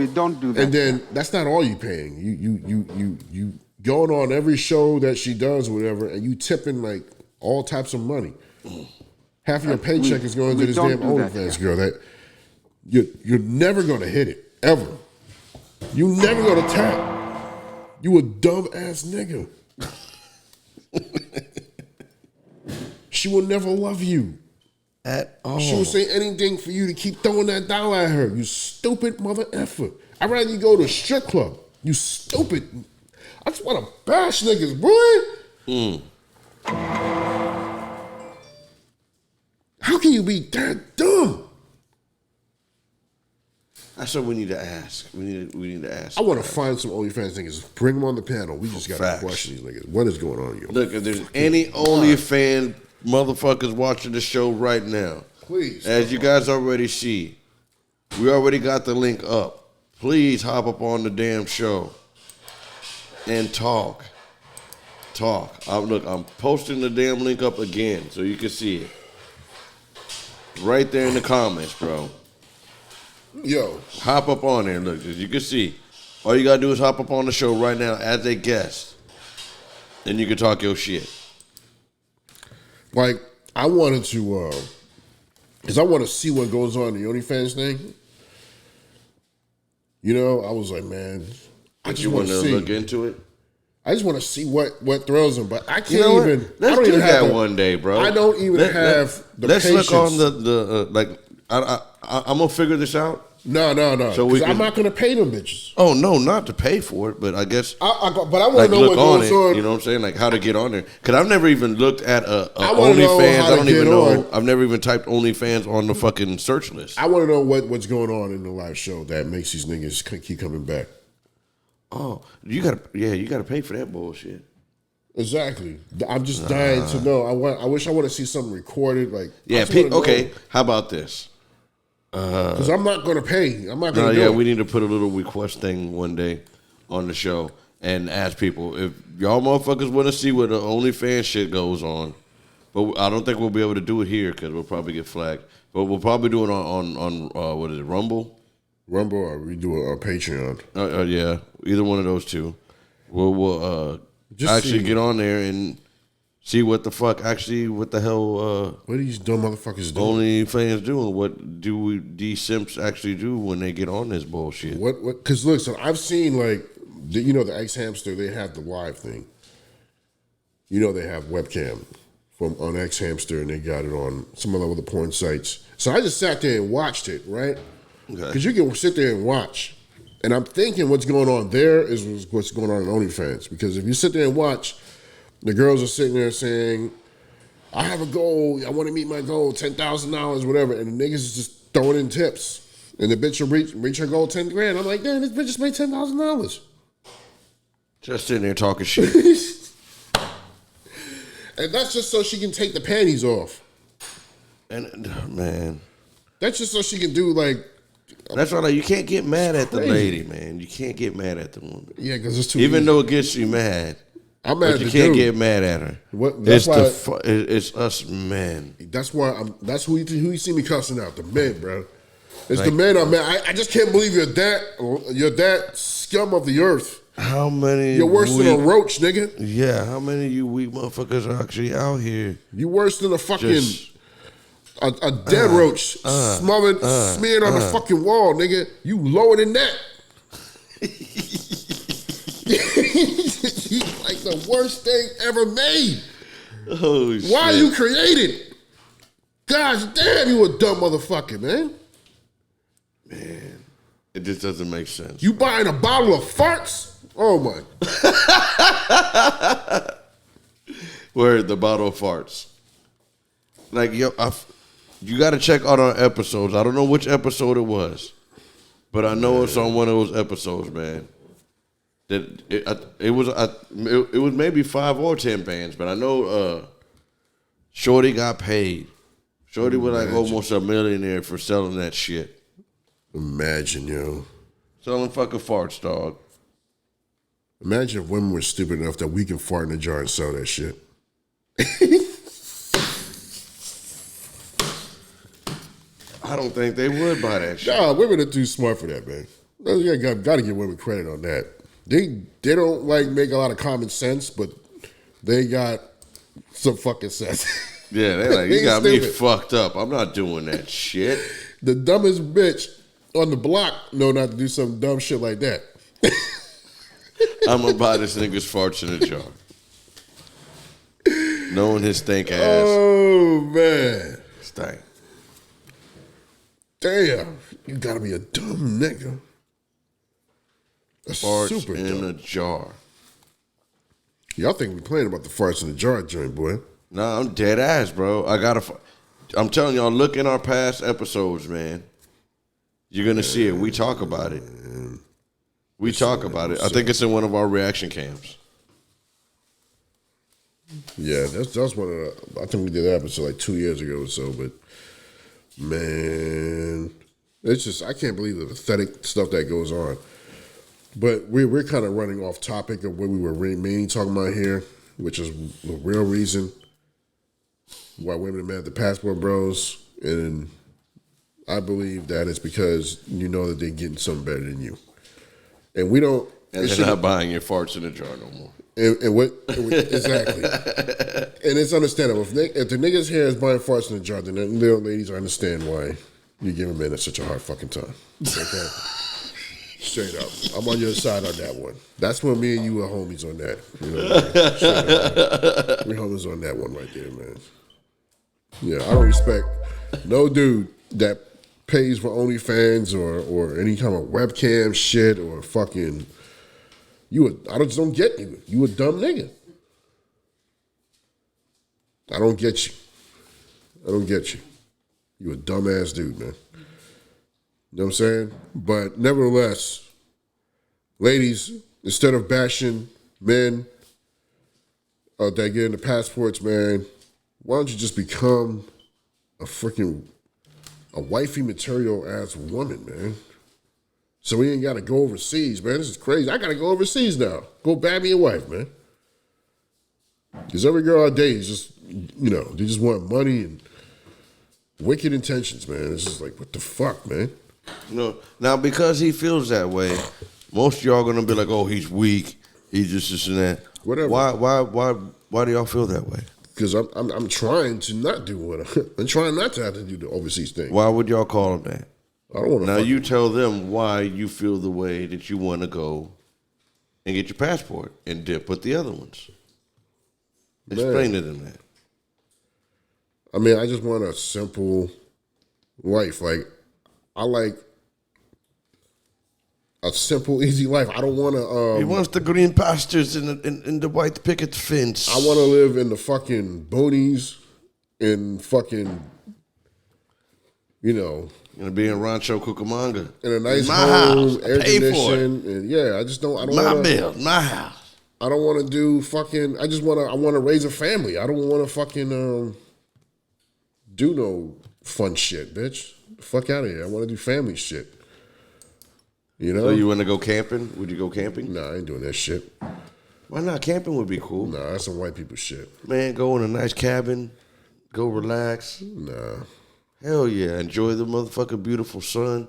don't do that. And then that's not all you paying. You going on every show that she does, or whatever, and you tipping like all types of money. Half of your paycheck is going to this damn OnlyFans girl. That you're never going to hit it ever. You never going to tap. You a dumb ass nigga. She will never love you. At all. She will say anything for you to keep throwing that dollar at her. You stupid mother effer. I'd rather you go to a strip club. You stupid. I just want to bash niggas, boy. How can you be that dumb? That's what we need to ask. We need to ask. I want to find some OnlyFans niggas. Bring them on the panel. We just got to question these niggas. What is going on, yo? Look, if there's any OnlyFans motherfuckers watching the show right now, please, as you guys already see, we already got the link up. Please hop up on the damn show and talk. Look, I'm posting the damn link up again so you can see it. Right there in the comments, bro. Yo. Hop up on there. Look, as you can see, all you got to do is hop up on the show right now as a guest. And you can talk your shit. Like, I wanted to, because I want to see what goes on in the OnlyFans thing. You know, I was like, man, I just want to look into it. I just want to see what thrills them, but I can't even. Let's do that one day, bro. I don't even have the let's patience. Look on the like. I'm gonna figure this out. No. So I'm not gonna pay them bitches. Oh no, not to pay for it, but I guess. But I want to know what goes on. You know what I'm saying? Like how to get on there? Because I've never even looked at OnlyFans. I don't even know. I've never even typed OnlyFans on the fucking search list. I want to know what's going on in the live show that makes these niggas keep coming back. Oh, you gotta pay for that bullshit. Exactly. I'm just dying to know. I wish I want to see something recorded. Like okay. How about this? Because I'm not going to pay. I'm not going to do it. We need to put a little request thing one day on the show and ask people if y'all motherfuckers want to see what the OnlyFans shit goes on. But I don't think we'll be able to do it here because we'll probably get flagged. But we'll probably do it on what is it, Rumble? Rumble, or we do a Patreon. Yeah, either one of those two. We'll just actually get on there and see what the hell what are these dumb motherfuckers doing? OnlyFans doing? What do these simps actually do when they get on this bullshit? What? Because look, so I've seen like the X Hamster. They have the live thing. You know they have webcam on X Hamster, and they got it on some of the porn sites. So I just sat there and watched it, right? Because you can sit there and watch. And I'm thinking what's going on there is what's going on in OnlyFans. Because if you sit there and watch, the girls are sitting there saying, I have a goal. I want to meet my goal, $10,000, whatever. And the niggas is just throwing in tips. And the bitch will reach her goal, 10 grand. I'm like, damn, this bitch just made $10,000. Just sitting there talking shit. And that's just so she can take the panties off. And, man. That's just so she can do like. That's why you can't get mad at the lady, man. You can't get mad at the woman. Yeah, because it's too Even easy. though it gets you mad. I'm mad but you can't get mad at her. It's us men. That's why that's who you see me cussing out. The men, bro. It's the men I'm mad. I just can't believe you're that scum of the earth. How many? You're worse than a roach, nigga. Yeah, how many of you weak motherfuckers are actually out here? You worse than a fucking a dead roach smeared on the fucking wall, nigga. You lower than that. Like the worst thing ever made. Oh shit. Why you created? Gosh damn, you a dumb motherfucker, man. Man, it just doesn't make sense. You buying a bottle of farts? Oh my. Where the bottle of farts. Like, yo, you got to check out our episodes. I don't know which episode it was, but I know it's on one of those episodes, man. That it was maybe 5 or 10 bands, but I know Shorty got paid. Shorty was like almost a millionaire for selling that shit. Imagine, yo. Selling fucking farts, dog. Imagine if women were stupid enough that we can fart in a jar and sell that shit. I don't think they would buy that shit. Nah, women are too smart for that, man. You got to give women credit on that. They don't like make a lot of common sense, but they got some fucking sense. Yeah, they like, you got me fucked up. I'm not doing that shit. The dumbest bitch on the block know not to do some dumb shit like that. I'm gonna buy this nigga's farts in a jar. Knowing his stink ass. Oh, man. Stank. Damn. You gotta be a dumb nigga. Farts super in dumb. a jar. Y'all think we playing about the farts in the jar joint, boy. Nah, I'm dead ass, bro. I'm telling y'all, look in our past episodes, man. You're gonna see it. We talk about it. We talk about it. I think it's in one of our reaction cams. Yeah, that's one of the. I think we did that episode like 2 years ago or so. But man, it's just I can't believe the pathetic stuff that goes on. But we're kind of running off topic of what we were mainly talking about here, which is the real reason why women are mad at the passport bros, and I believe that it's because you know that they're getting something better than you, and we don't. And they're not buying your farts in a jar no more. And what exactly? And it's understandable. If the niggas here is buying farts in the jar, then the little ladies understand why you give men such a hard fucking time. Okay? Straight up, I'm on your side on that one. That's when me and you are homies on that. You know what I mean? Straight up. We're homies on that one right there, man. Yeah, I don't respect no dude that pays for OnlyFans or any kind of webcam shit or fucking. I just don't get you. You a dumb nigga. I don't get you. I don't get you. You a dumbass dude, man. You know what I'm saying? But nevertheless, ladies, instead of bashing men that get into passports, man, why don't you just become a wifey material ass woman, man? So we ain't got to go overseas, man. This is crazy. I got to go overseas now. Go bag me a wife, man. Because every girl I date is just, they just want money and wicked intentions, man. It's just like, what the fuck, man? Now because he feels that way, most of y'all gonna be like, "Oh, he's weak. He's just this and that." Whatever. Why do y'all feel that way? Because I'm trying to not do what I'm trying not to have to do the overseas thing. Why would y'all call him that? I don't want to. Now you tell them why you feel the way that you want to go and get your passport and dip with the other ones. Explain to them that. I mean, I just want a simple life. Like, I like a simple, easy life. I don't want to. He wants the green pastures and the white picket fence. I want to live in the fucking boonies and fucking, Gonna be in Rancho Cucamonga. In a nice my home, house. air Pay conditioned, for it. and yeah, I just don't. I don't. My wanna, bill, my house. I don't want to do fucking. I want to raise a family. I don't want to fucking do no fun shit, bitch. Fuck out of here. I want to do family shit. So you want to go camping? Would you go camping? Nah, I ain't doing that shit. Why not? Camping would be cool. Nah, that's some white people shit. Man, go in a nice cabin, go relax. Nah. Hell yeah, enjoy the motherfucking beautiful sun.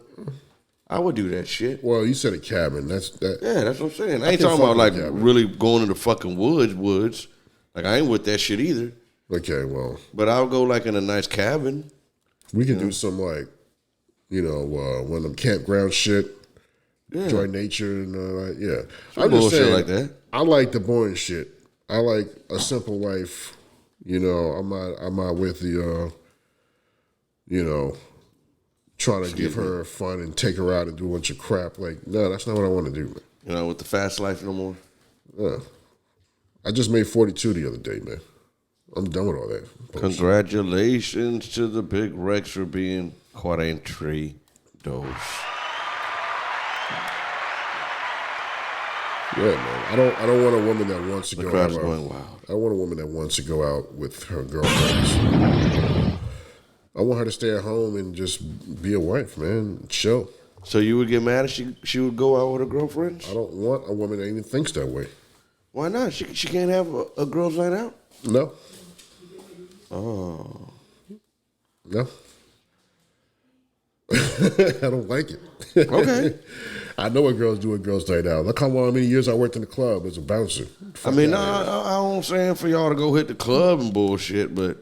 I would do that shit. Well, you said a cabin. Yeah, that's what I'm saying. I ain't talking about like really going to the fucking woods. Like I ain't with that shit either. Okay, well. But I'll go like in a nice cabin. We can do some like, one of them campground shit. Yeah. Enjoy nature and yeah. Some bullshit like that. I like the boring shit. I like a simple life. I'm not with the trying to give her fun and take her out and do a bunch of crap. Like, no, that's not what I want to do, man. With the fast life no more? Yeah. I just made 42 the other day, man. I'm done with all that bullshit. Congratulations to the Big Rex for being 43 dos. Yeah, man. I don't want a woman that wants to the go out. crowd's going wild. I want a woman that wants to go out with her girlfriends. I want her to stay at home and just be a wife, man. Chill. So you would get mad if she would go out with her girlfriends? I don't want a woman that even thinks that way. Why not? She can't have a girls' night out? No. Oh. No. I don't like it. Okay. I know what girls do at girls' night out. Look how many years I worked in the club as a bouncer. I don't saying for y'all to go hit the club and bullshit, but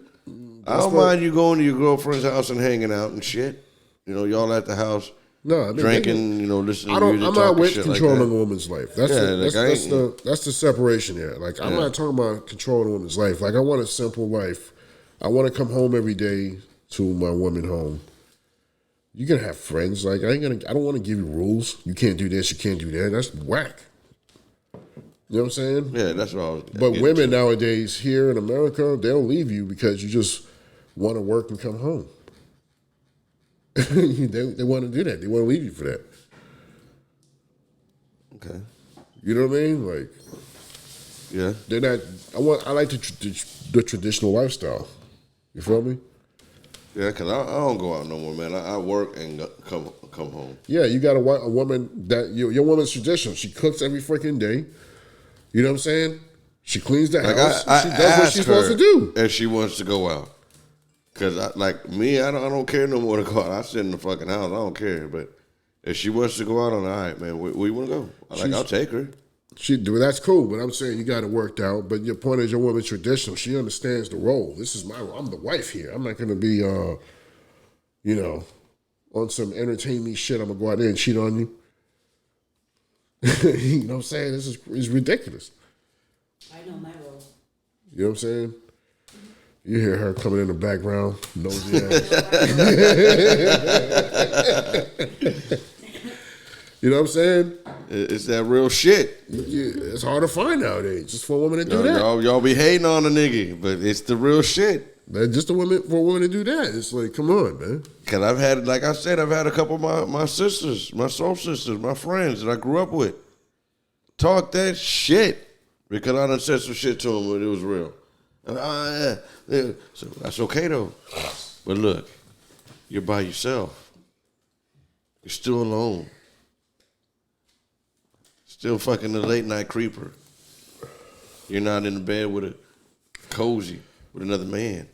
I don't mind you going to your girlfriend's house and hanging out and shit. Y'all at the house drinking, listening to music, I'm not with shit controlling like a woman's life. That's the separation here. Like, I'm not talking about controlling a woman's life. Like, I want a simple life. I want to come home every day to my woman home. You're going to have friends. Like, I don't want to give you rules. You can't do this, you can't do that. That's whack. You know what I'm saying? Yeah, that's what I was But women nowadays here in America, they'll leave you because you just want to work and come home. they want to do that. They want to leave you for that. Okay. You know what I mean? Like, yeah, they're not. I like the traditional lifestyle. You feel me? Yeah, because I don't go out no more, man. I work and come home. Yeah, you got a woman that your woman's traditional. She cooks every freaking day. You know what I'm saying? She cleans the house. She does what she's supposed to do. If she wants to go out. Because, like me, I don't care no more to go out. I sit in the fucking house. I don't care. But if she wants to go out on the night, man, where you want to go? I'll take her. That's cool, but I'm saying you got it worked out. But your point is your woman's traditional. She understands the role. This is I'm the wife here. I'm not going to be, on some entertain me shit. I'm going to go out there and cheat on you. You know what I'm saying? This is ridiculous. I know my role. You know what I'm saying? You hear her coming in the background, nosy ass. You know what I'm saying? It's that real shit. It's hard to find nowadays, just for a woman to do that. Y'all be hating on a nigga, but it's the real shit. Just for a woman to do that. It's like, come on, man. Because I've had, like I said, I've had a couple of my sisters, my soul sisters, my friends that I grew up with talk that shit because I done said some shit to them when it was real. So that's okay though. But look, you're by yourself. You're still alone. Still fucking the late night creeper. You're not in the bed with a cozy with another man.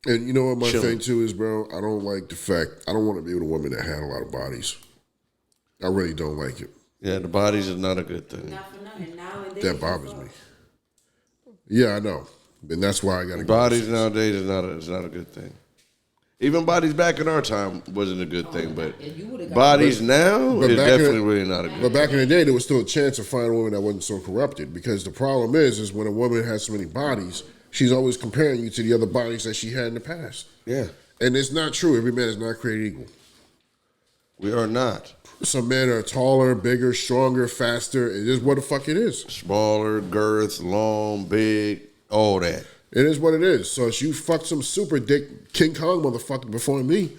And you know what my Chilling. thing too is, bro? I don't like the fact, I don't want to be with a woman that had a lot of bodies. I really don't like it. Yeah, the bodies is not a good thing. Not for nothing. Nowadays, That bothers me. Yeah, I know. And that's why I got to go. Bodies nowadays is not a good thing. Even bodies back in our time wasn't a good thing, but bodies now is definitely really not a good thing. But back in the day, there was still a chance of finding a woman that wasn't so corrupted, because the problem is when a woman has so many bodies, she's always comparing you to the other bodies that she had in the past. Yeah. And it's not true. Every man is not created equal. We are not. Some men are taller, bigger, stronger, faster. It is what the fuck it is. Smaller, girth, long, big, all that. It is what it is. So if you fuck some super dick King Kong motherfucker before me,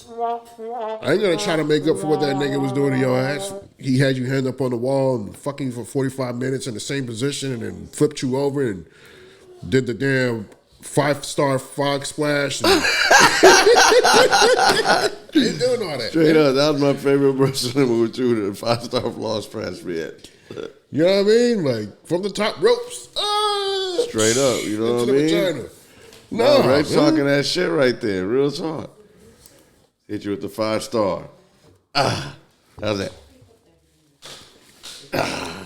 I ain't gonna try to make up for what that nigga was doing to your ass. He had you hand up on the wall and fucking for 45 minutes in the same position and then flipped you over and did the damn 5-star fog splash. And he ain't doing all that. Straight up, that was my favorite wrestling move too, the 5-star floor splash man. You know what I mean? Like, from the top ropes. Straight up, you know what I mean? Vagina. No, Ray's talking that shit right there, real talk. Hit you with the 5-star. How's that?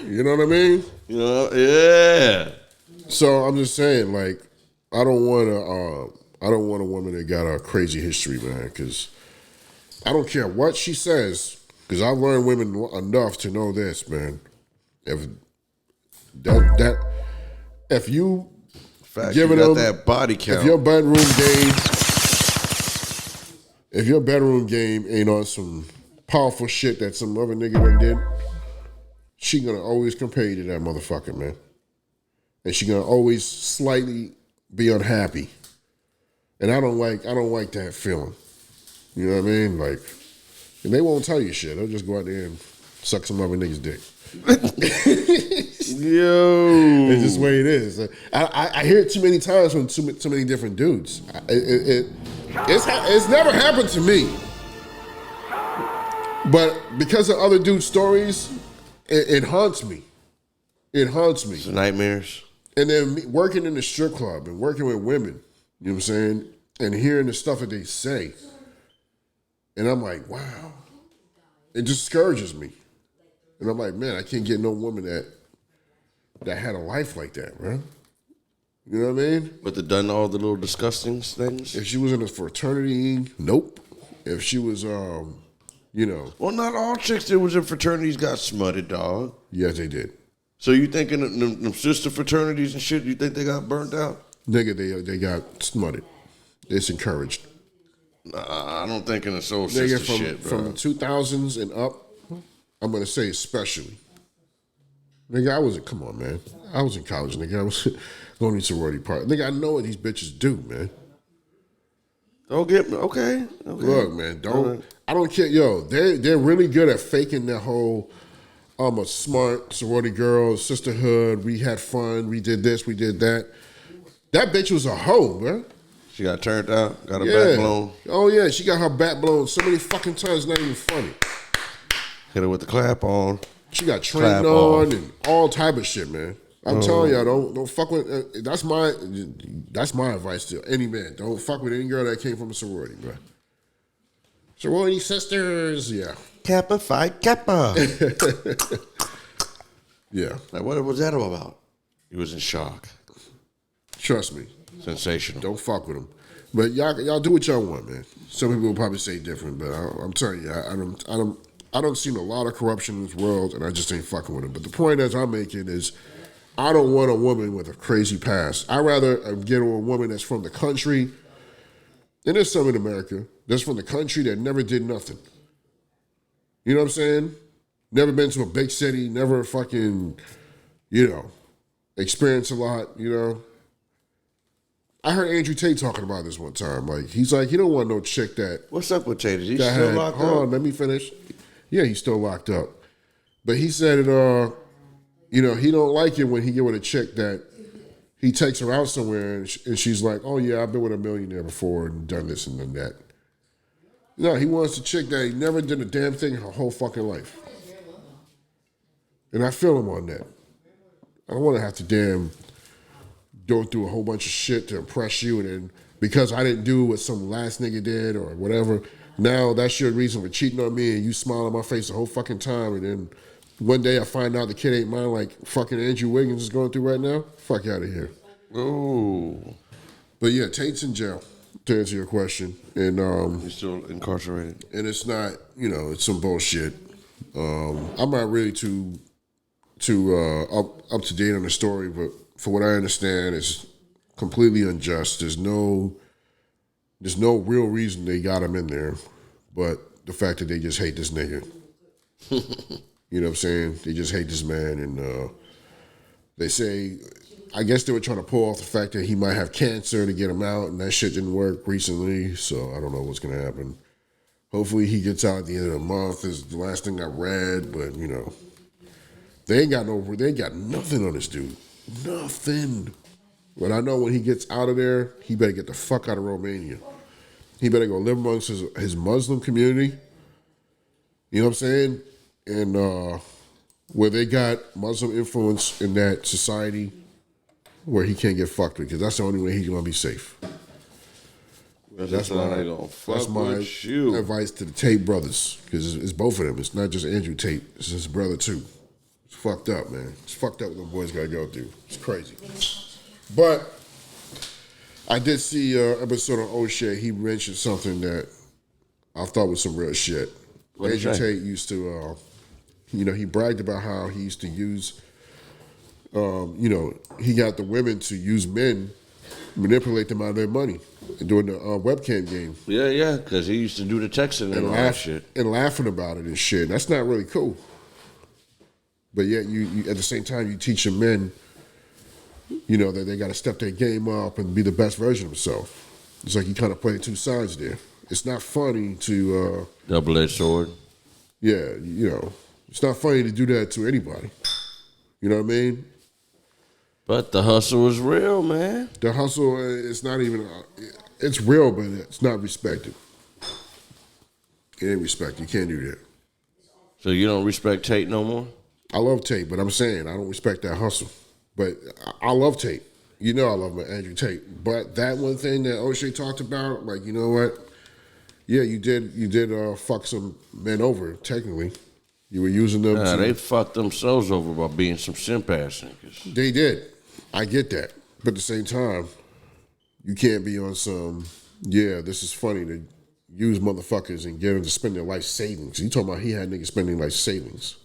You know what I mean? You know, yeah. So I'm just saying, like, I don't want a woman that got a crazy history, man, because I don't care what she says, because I've learned women enough to know this, man. If you giving you got them that body count. if your bedroom game ain't on some powerful shit that some other nigga done did, she gonna always compare you to that motherfucker, man. And she gonna always slightly be unhappy. And I don't like that feeling. You know what I mean? Like, and they won't tell you shit. They'll just go out there and suck some other nigga's dick. Yo, it's just the way it is. I hear it too many times from too many different dudes. It's never happened to me, but because of other dudes' stories, it haunts me. It haunts me. It's nightmares. And then working in the strip club and working with women, you know what I'm saying, and hearing the stuff that they say, and I'm like, wow, it discourages me. And I'm like, man, I can't get no woman that had a life like that, man. You know what I mean? But they done all the little disgusting things? If she was in a fraternity, nope. If she was, you know. Well, not all chicks that was in fraternities got smutted, dog. Yes, they did. So you thinking them sister fraternities and shit, you think they got burnt out? Nigga, they got smutted. It's encouraged. Nah, I don't think in the soul sister shit, bro. From the 2000s and up, I'm going to say especially. Nigga, come on, man. I was in college, nigga. I was going to sorority party. Nigga, I know what these bitches do, man. Don't get me. Okay. Look, man, I don't care. Yo, they're really good at faking that whole I'm a smart sorority girl, sisterhood, we had fun, we did this, we did that. That bitch was a hoe, bro. She got turned out, got her back blown. Oh yeah, she got her back blown so many fucking times, not even funny. Hit her with the clap on. She got trained on and all type of shit, man. I'm telling y'all, don't fuck with. That's my advice to any man. Don't fuck with any girl that came from a sorority, bro. Sorority sisters, yeah. Kappa fight Kappa. Yeah. Like, what was that all about? He was in shock. Trust me. Sensational. Don't fuck with them. But y'all do what y'all want, man. Some people will probably say different, but I'm telling you, I don't seen a lot of corruption in this world, and I just ain't fucking with it. But the point that I'm making is, I don't want a woman with a crazy past. I'd rather get a woman that's from the country, and there's some in America that's from the country that never did nothing. You know what I'm saying? Never been to a big city, never fucking, experienced a lot, I heard Andrew Tate talking about this one time. Like, he's like, he don't want no chick that... What's up with Tate? Is he still locked up? Hold on, let me finish. Yeah, he's still locked up. But he said it, he don't like it when he get with a chick that he takes her out somewhere and she's like, oh yeah, I've been with a millionaire before and done this and done that. No, he wants a chick that he never did a damn thing her whole fucking life. And I feel him on that. I don't want to have to go through a whole bunch of shit to impress you, and then because I didn't do what some last nigga did or whatever, now that's your reason for cheating on me and you smile on my face the whole fucking time, and then one day I find out the kid ain't mine like fucking Andrew Wiggins is going through right now. Fuck out of here. Ooh. But yeah, Tate's in jail, to answer your question. And he's still incarcerated. And it's not, it's some bullshit. I'm not really too up to date on the story, but for what I understand, it's completely unjust. There's no real reason they got him in there, but the fact that they just hate this nigga. You know what I'm saying? They just hate this man, and they say, I guess they were trying to pull off the fact that he might have cancer to get him out, and that shit didn't work recently, so I don't know what's gonna happen. Hopefully he gets out at the end of the month is the last thing I read, but they ain't got nothing on this dude. Nothing. But I know when he gets out of there, he better get the fuck out of Romania. He better go live amongst his Muslim community. You know what I'm saying? And where they got Muslim influence in that society where he can't get fucked with, because that's the only way he's going to be safe. That's my advice to the Tate brothers, because it's both of them. It's not just Andrew Tate. It's his brother, too. It's fucked up, man. It's fucked up what the boys got to go through. It's crazy. But I did see an episode of O'Shea. He mentioned something that I thought was some real shit. Andrew Tate used to, he bragged about how he used to use, he got the women to use men, manipulate them out of their money during the webcam game. Yeah, because he used to do the texting and all that shit. And laughing about it and shit. That's not really cool. But yet, you at the same time, you teach the men, that they got to step their game up and be the best version of themselves. It's like you kind of play two sides there. It's not funny to... double-edged sword. Yeah, it's not funny to do that to anybody. You know what I mean? But the hustle is real, man. The hustle is not even... it's real, but it's not respected. It ain't respected. You can't do that. So you don't respect Tate no more? I love Tate, but I'm saying I don't respect that hustle. But I love Tate. I love Andrew Tate. But that one thing that O'Shea talked about, like, you know what? Yeah, you did fuck some men over, technically. You were using them to... They fucked themselves over by being some simp-ass niggas. They did. I get that. But at the same time, you can't be on some, this is funny to use motherfuckers and get them to spend their life savings. You talking about he had niggas spending life savings.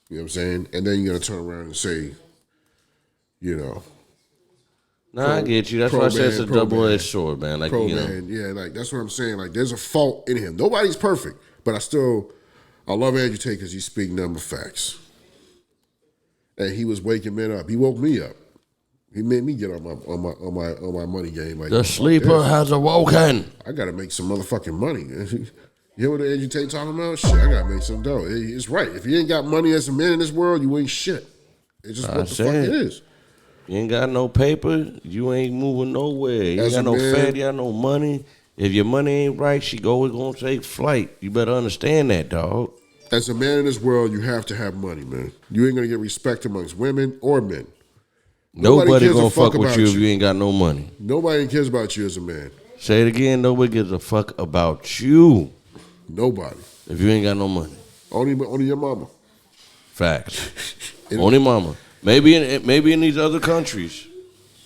You know what I'm saying? And then you're going to turn around and say, I get you. That's why I said it's a double-edged sword, man. Like, yeah, like, that's what I'm saying. Like, there's a fault in him. Nobody's perfect. But I love Andrew Tate because he speaks number facts. And he was waking men up. He woke me up. He made me get on my money game. Like, The sleeper has awoken. I gotta make some motherfucking money. You hear what Andrew Tate talking about? Shit, I gotta make some dough. It's right. If you ain't got money as a man in this world, you ain't shit. It's just what the fuck it is. You ain't got no paper, you ain't moving nowhere. You ain't As got a no man- fat, you got no money. If your money ain't right, she always gonna take flight. You better understand that, dog. As a man in this world, you have to have money, man. You ain't gonna get respect amongst women or men. Nobody gives a gonna fuck with about you if you ain't got no money. Nobody cares about you as a man. Say it again, nobody gives a fuck about you Nobody. if you ain't got no money. Only your mama. Facts. Only mama. Maybe in these other countries,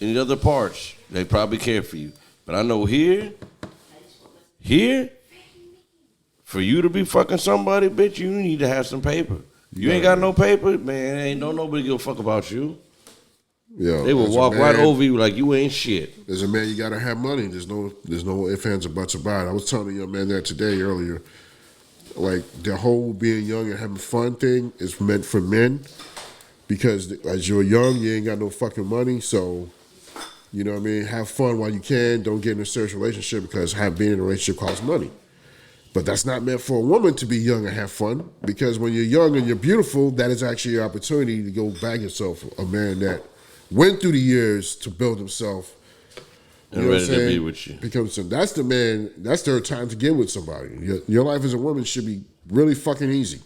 in these other parts, they probably care for you. But I know here, for you to be fucking somebody, bitch, you need to have some paper. You ain't got no paper, man. Ain't nobody give a fuck about you. Yeah, They will as a walk man- right over you like you ain't shit. As a man, you gotta have money. There's no ifs, ands, or buts about it. I was telling a young man that today earlier. Like the whole being young and having fun thing is meant for men, because as you're young, you ain't got no fucking money. So, you know what I mean. Have fun while you can. Don't get in a serious relationship because being in a relationship costs money. But that's not meant for a woman to be young and have fun, because when you're young and you're beautiful, that is actually an opportunity to go bag yourself a man that went through the years to build himself. And ready to be with you. That's the man. That's their time to get with somebody. Your life as a woman should be really fucking easy,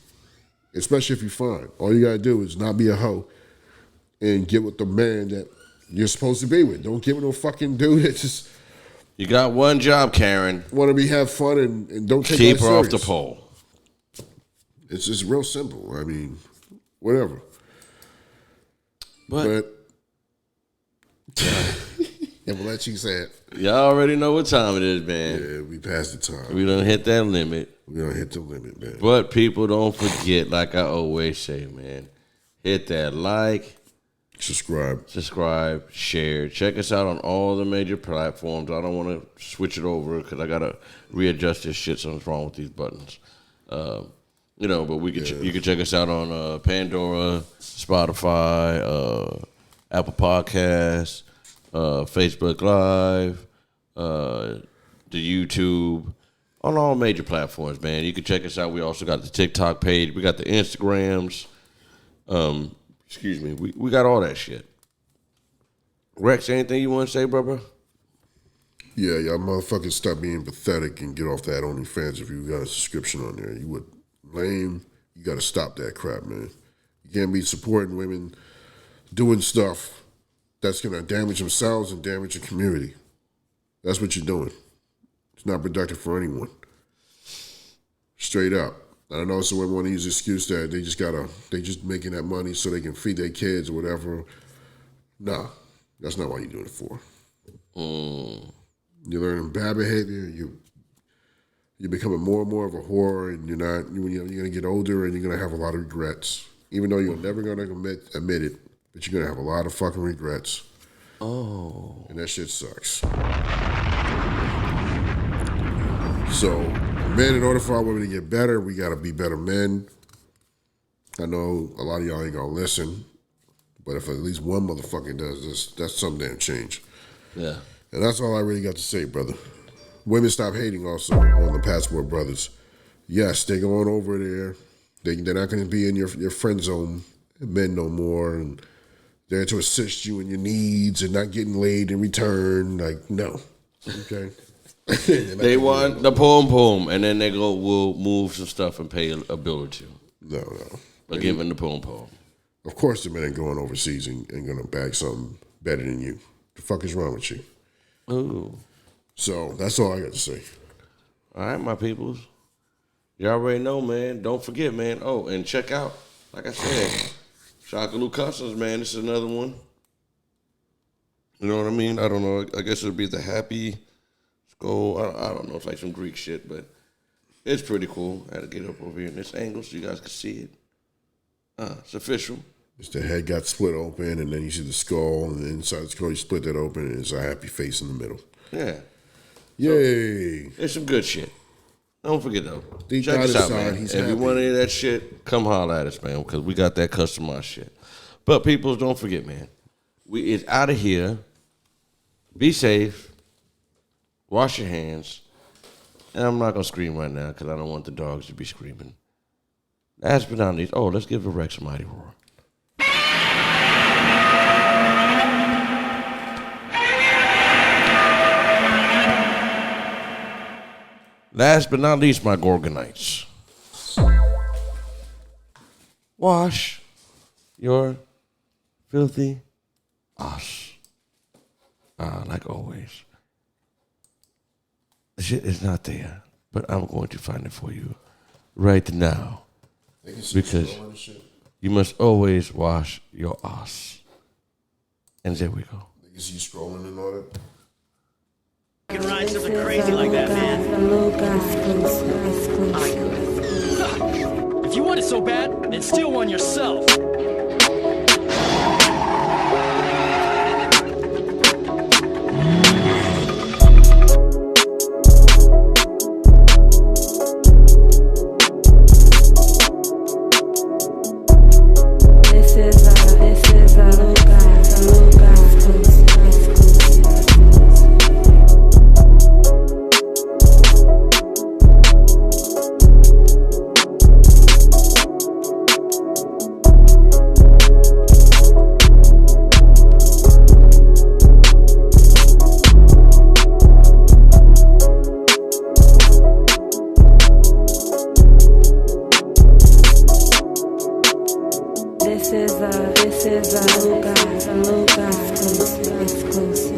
especially if you're fine. All you gotta do is not be a hoe and get with the man that you're supposed to be with. Don't get with no fucking dude that just You got one job, Karen. want to have fun and don't take Keep life her off the serious. pole. It's just real simple. I mean, whatever. But yeah, we'll let you say it. Y'all already know what time it is, man. Yeah, we passed the time. We done hit that limit. We done hit the limit, man. But people, don't forget, like I always say, man, hit that like, subscribe, share. Check us out on all the major platforms. I don't want to switch it over because I gotta readjust this shit. Something's wrong with these buttons. But we can you can check us out on Pandora, Spotify, Apple Podcasts, Facebook Live, the YouTube, on all major platforms, man. You can check us out. We also got the TikTok page. We got the Instagrams. Excuse me. We got all that shit. Rex, anything you want to say, brother? Yeah, y'all motherfuckers stop being pathetic and get off that OnlyFans if you got a subscription on there. You would lame. You got to stop that crap, man. You can't be supporting women doing stuff that's going to damage themselves and damage the community. That's what you're doing. It's not productive for anyone. Straight up. I don't know, so women want to use the excuse that they just making that money so they can feed their kids or whatever. Nah, that's not what you're doing it for. You're learning bad behavior. You're becoming more and more of a whore, and you're gonna get older, and you're gonna have a lot of regrets. Even though you're never gonna admit it, but you're gonna have a lot of fucking regrets. Oh, and that shit sucks. So, men, in order for our women to get better, we gotta be better men. I know a lot of y'all ain't gonna listen, but if at least one motherfucker does this, that's some damn change. Yeah. And that's all I really got to say, brother. Women, stop hating also on the Passport Brothers. Yes, they're going over there. They're not going to be in your friend zone, men no more, and they're to assist you in your needs and not getting laid in return. Like, no. Okay? They want the pom-pom, and then we'll move some stuff and pay a bill or two. No. But give them the pom-pom. Of course the men ain't going overseas and going to bag something better than you. The fuck is wrong with you? Ooh. So that's all I got to say. All right, my peoples. You already know, man. Don't forget, man. Oh, and check out, like I said, Shockaloo Customs, man. This is another one. You know what I mean? I don't know. I guess it'll be the Happy Skull. I don't know. It's like some Greek shit, but it's pretty cool. I had to get up over here in this angle so you guys can see it. It's official. It's the head got split open, and then you see the skull, and inside the skull you split that open, and there's a happy face in the middle. Yeah. Yay. So, it's some good shit. Don't forget, though. Deep Check down us out, inside, man. he's If you happy. want any of that shit, come holler at us, man, because we got that customized shit. But people, don't forget, man. We is out of here. Be safe. Wash your hands. And I'm not going to scream right now because I don't want the dogs to be screaming. Last but not least, let's give the Rex a mighty roar. Last but not least, my Gorgonites. Wash your filthy ass. Like always. The shit is not there, but I'm going to find it for you right now. Because you must always wash your ass. And there we go. You see scrolling and all that. You can ride something crazy like that, man. If you want it so bad, then steal one yourself. This is a Luca exclusive.